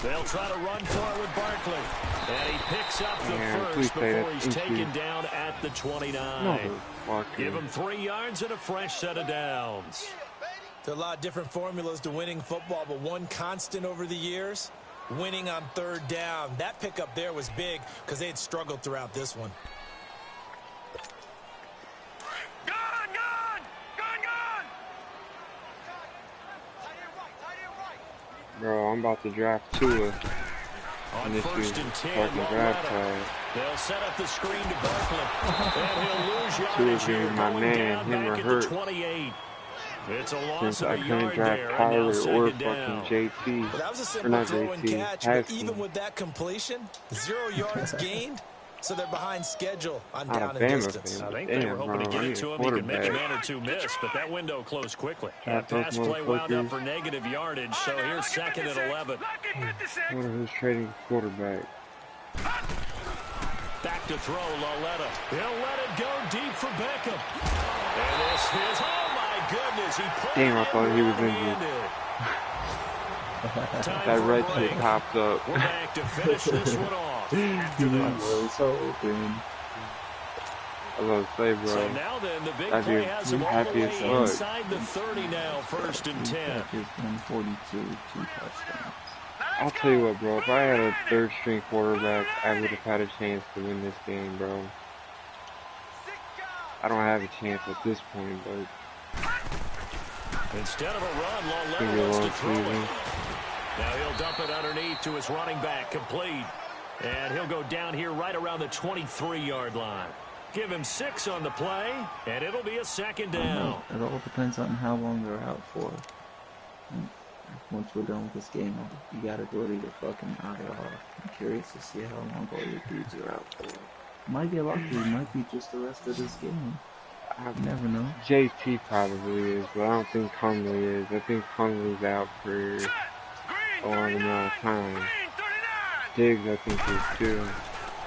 They'll try to run for it with Barkley. And he picks up the Yeah, first please say before that. he's Thank you. taken down at the 29. motherfucker. Give him 3 yards and a fresh set of downs. There are a lot of different formulas to winning football, but one constant over the years, winning on 3rd down. That pickup there was big because they had struggled throughout this one. Gone! Gone! Gone! Gone! Bro, I'm about to draft Tua. On And this first dude's and 10, fucking draft Lauletta. tag. They'll set up the screen to Barkley. And he'll lose Tua's yardage here, been my going man. down Him or back at her. the 28. It's a loss Since of I a couldn't yard draft there, and now Tyler or 2nd fucking down. JT. Well, that was a Or simple not throw and JT. catch, but Haskins. even with that completion, 0 yards gained, so they're behind schedule on down and Alabama distance. fan. I think Damn, they were hoping bro, to get I it need to a him. He could make a quarterback. man or two miss, but that window closed quickly. That those pass play wound up motherfuckers. for negative yardage, so here's 2nd and 11. Lucky 56! What who's trading quarterback? Back to throw, Lauletta. He'll let it go deep for Beckham. And this is, oh my goodness, he pulled Damn, I it thought he was one-handed. Time That for a red break. shit popped up. We're back to finish this one off after this. So open. I was gonna say, bro. So now then, the big That play dude, has he him all the happy as way fuck. inside the 30 now, 1st and 10. Is 142, 2 touchdowns. I'll tell you what, bro. If I had a 3rd string quarterback, I would have had a chance to win this game, bro. I don't have a chance at this point, but Instead of a run, it's Lauletta gonna be a wants to long throw season. it. Now he'll dump it underneath to his running back, complete. And he'll go down here right around the 23-yard line. Give him 6 on the play, and it'll be a 2nd down. It all depends on how long they're out for. And once we're done with this game, you gotta go to your fucking IR. I'm curious to see how long all your dudes are out for. Might get lucky, it might be just the rest of this game. You never know. JT probably is, but I don't think Huntley is. I think Huntley's out for a long amount of time. Diggs, I think, is too.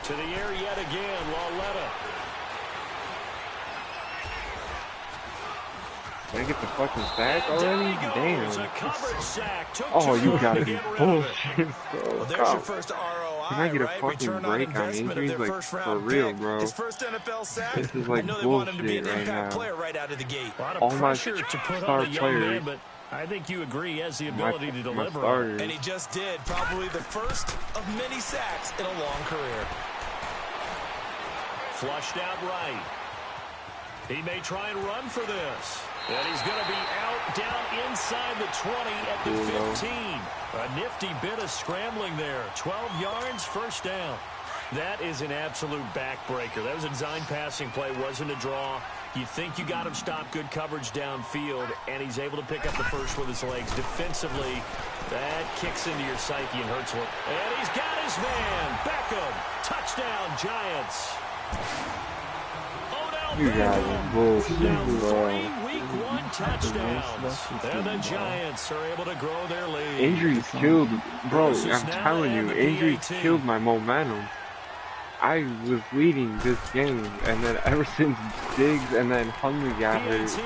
To the air yet again, Lauletta. Did I get the fucking sack already? Damn. A coverage sack. Took Oh, too you long gotta to be get rid of it. bullshit. Well, there's your first ROI, Can I get a right? fucking Return on break on investment of injuries? their Like, first for round real, pick. bro. His first NFL sack. This is like I know they want him to be an bullshit right impact now. player right out of the gate. A lot All of my pressure to put star on a young players, man, but I think you agree he has the ability to my deliver. starters, And he just did. Probably the first of many sacks in a long career. Flushed out right. He may try and run for this. And he's going to be out down inside the 20 at the 15. A nifty bit of scrambling there. 12 yards, first down. That is an absolute backbreaker. That was a design passing play, wasn't a draw. You think you got him stopped, good coverage downfield, and he's able to pick up the first with his legs. Defensively, that kicks into your psyche and hurts one. And he's got his man. Beckham. Touchdown, Giants. you guys are bullshit, bro. Week 1 touchdowns. And the Giants are able to grow their lead. Injuries killed, bro. I'm telling you, injuries killed my momentum. I was leading this game, and then ever since Diggs and then Huntley got hurt, it's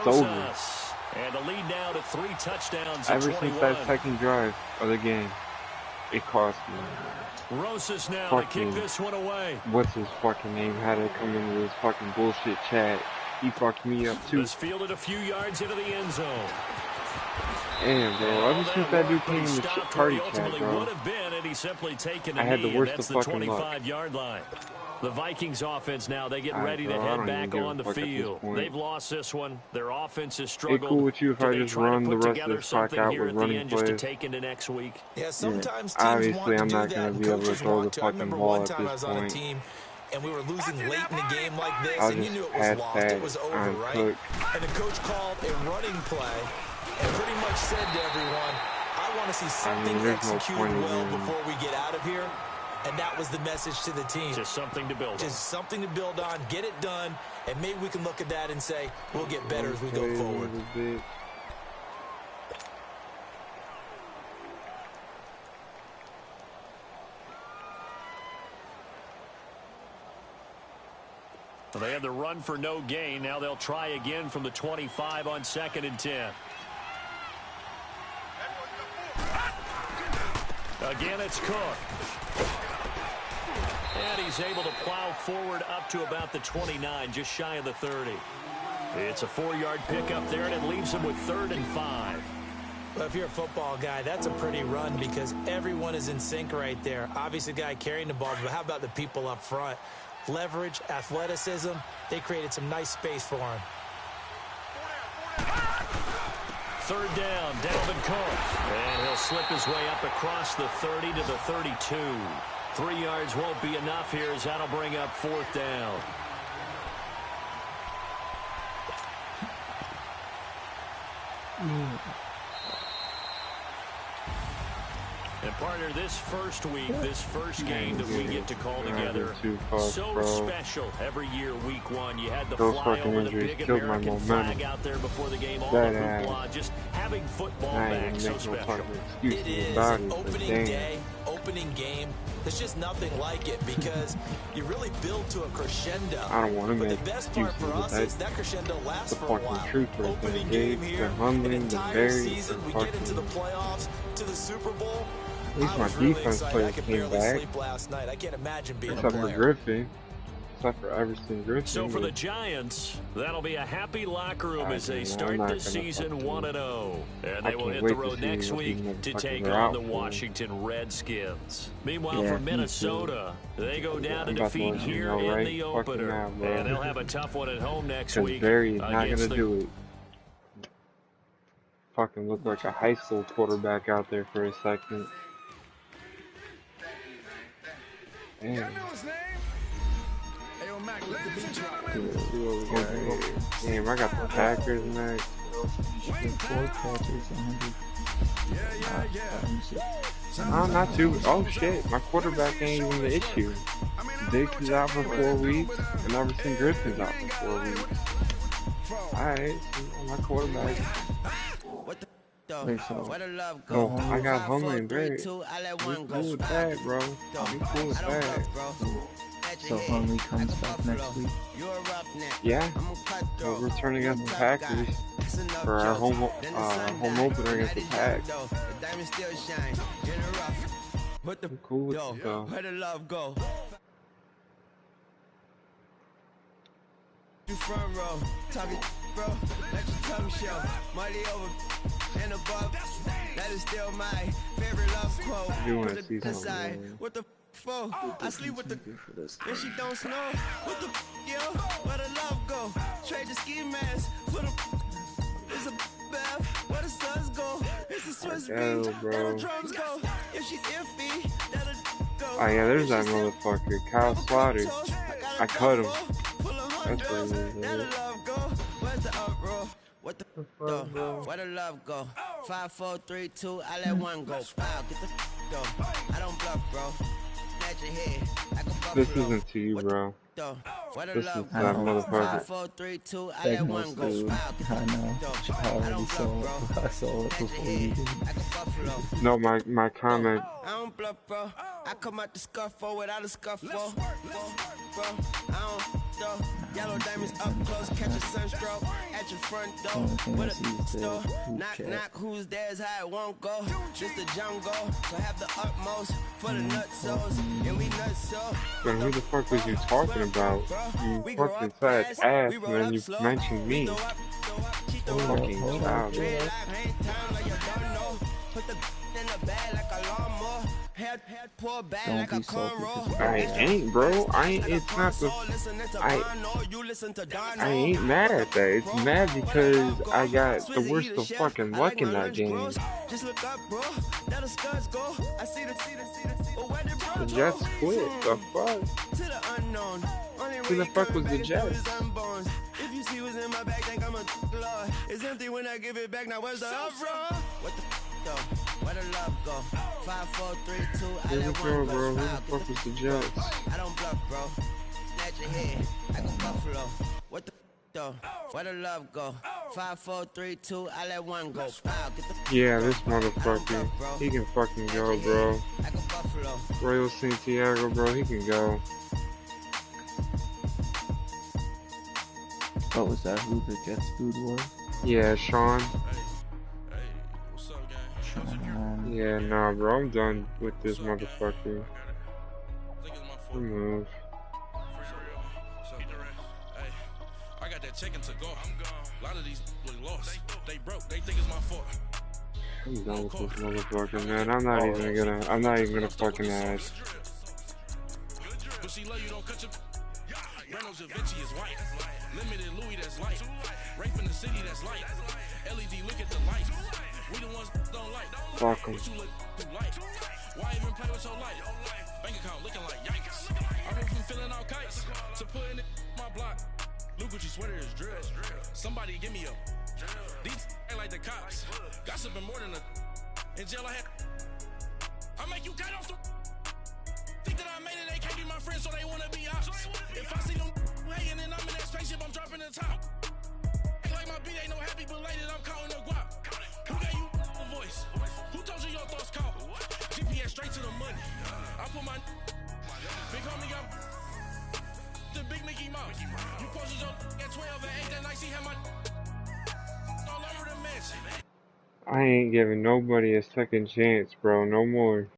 over. And the lead now to 3 touchdowns. Ever since that second drive of the game, it cost me. Rosas now Fuck to kick me. this one away. What's his fucking name? Had to come into this fucking bullshit chat. He fucked me up too. This fielded a few yards into the end zone. Damn, bro. Ever since that dude came in the party chat, bro, would have been, and he's simply taken I had the worst of that's fucking the luck. 25-yard line. The Vikings offense now, they get ready to bro, I head don't back even give a on the fuck at this field. point. They've lost this one. Their offense has Hey, struggled. cool with you if Do I they just try to run the put rest of together this clock something out here with at the running end just to plays? take into next week? Yeah, sometimes teams Obviously, want to I'm do not that, gonna and be able to coaches throw want the to. I fucking remember ball one at time I this was on a point. team, and we were losing late in the game like this, I'll and you just knew it was pass lost. that It was over, on right? Cook. And the coach called a running play and pretty much said to everyone, I want to see something there's no executed point in well doing before we get out of here. And that was the message to the team. Just something to build on. Just something to build on, get it done, and maybe we can look at that and say, we'll get better as we go forward. Well, they had the run for no gain. Now they'll try again from the 25 on 2nd and 10. Again, it's Cook. And he's able to plow forward up to about the 29, just shy of the 30. It's a 4-yard pickup there, and it leaves him with 3rd and 5. Well, if you're a football guy, that's a pretty run because everyone is in sync right there. Obviously, the guy carrying the ball, but how about the people up front? Leverage, athleticism, they created some nice space for him. 3rd down, Dalvin Cook. And he'll slip his way up across the 30 to the 32. 3 yards won't be enough here as that'll bring up 4th down. And partner, this first week, this first game that we get to call together, so special every year, week 1. You had the fly over the big American flag out there before the game, all the hoopla, just having football back, so special. It is an opening day, opening game. There's just nothing like it because you really build to a crescendo. I don't want to But make the best part for us is that crescendo lasts for a while. Opening game here, an entire season, we get into the playoffs, to the Super Bowl. At least my defense players came back. Last night. I can't imagine being Except a for player. Griffin. Except for Everson Griffin. So for the Giants, that'll be a happy locker room as they start this season 1-0. And they will hit the road next week to take on the Washington Redskins. Meanwhile, for Minnesota, they go down to defeat here in the opener. And they'll have a tough one at home next week. Barry's not going to do it. Fucking look like a high school quarterback out there for a second. Damn. Damn, I got the Packers next. 4 catches, 100. Oh, not too. Oh shit, my quarterback ain't even the issue. Diggs is out for 4 weeks, and Everson Griffin's out for 4 weeks. Alright, my quarterback. Wait, so Oh, I got Huntley and Barrett. You cool with that, bro. You cool with that. So Huntley comes back next week. Yeah, we're returning against the Packers for our home opener against the Packers. I'm cool with it though. Where the love go? You front row, talking bro, let your tongue show. Money over and above. That is still my favorite love quote. You want to see something? What the for? I sleep with the and she don't snow. What the yo? Where the love go? Trade the ski mask for the. It's a bath. Where the suns go? It's a Swiss beach. Where the drums go? If she's iffy, that'll go. Oh yeah, there's that motherfucker, Kyle Slaughter. I cut him. That's where he is. Where's the uproar? What the though? Where the love go? 5, 4, 3, 2, I let one go. Wow, get the though. I don't bluff, bro. At your head, like a buffalo. This isn't to you, bro. Where the This is love that go? motherfucker. 5, 4, 3, 2, I let one go. Dude, Wow, get I the know. though. I already saw it. I saw it before you did. Like a buffalo. No, my comment. I don't bluff, bro. I come out the scuffle without a scuffle. Bro, I don't though. Yellow diamonds up close, catch a sunstroke at your front door. With a store. Knock, knock, who's there's how it won't go. Just the jungle, so have the utmost for the nutsos. And we nutso. But who the fuck was you talking about? You fucking said ass, and then you mentioned me. Fucking child. Don't be salty. I ain't, bro. It's not the. I ain't mad at that. It's mad because I got the worst of fucking luck in that game. Just look up, bro. That'll scuds go. I see the. The Jets quit. The fuck? To the unknown. Who the fuck was the Jets? If you see what's in my bag, think I'm a lord. It's empty when I give it back. Now where's the uproar? What the though? Where the love go? 5, 4, 3, 2, I Where let the one girl, go. bro? Who the fuck was the Jets? I don't bluff, bro. At your head, like a buffalo. What the though? Where the love go? 5, 4, 3, 2, I let one go. Wow, get the Yeah, this motherfucker. He can fucking go, bro. like a buffalo. Royal Santiago, bro. He can go. What was that? Who the Jets dude was? Yeah, Sean. Hey, what's up, gang? Yeah, nah, bro. I'm done with this motherfucker. I think it's my fault. Move. Hey, I got that chicken to go. I'm gone. A lot of these look lost. They broke. They think it's my fault. I'm done with this motherfucker, man. I'm not even gonna fucking ask. But she love you, don't cut your. Reynolds Da Vinci is white. Limited Louis that's light. Rape in the city that's light. LED look at the light. We the ones don't like. Fuck him. But you look too light. Why even play with your life? Bank account looking like yikes. I went from filling out kites to putting it in my block. Look what you sweater is drill. Somebody give me a. These ain't like the cops. Gossiping more than a. In jail I had. I make you cut off the. Think that I made it, they can't be my friends, so they wanna be ops. If I see them hating and I'm in that spaceship, I'm dropping the top. Act like my beat ain't no happy belated, I'm counting the guap. Who gave you a voice? Who told you your thoughts count? GPS straight to the money. I put my big homie up the big Mickey Mouse. You posted your at 12 and 8 that night, see how my all over the mansion. I ain't giving nobody a second chance, bro. No more.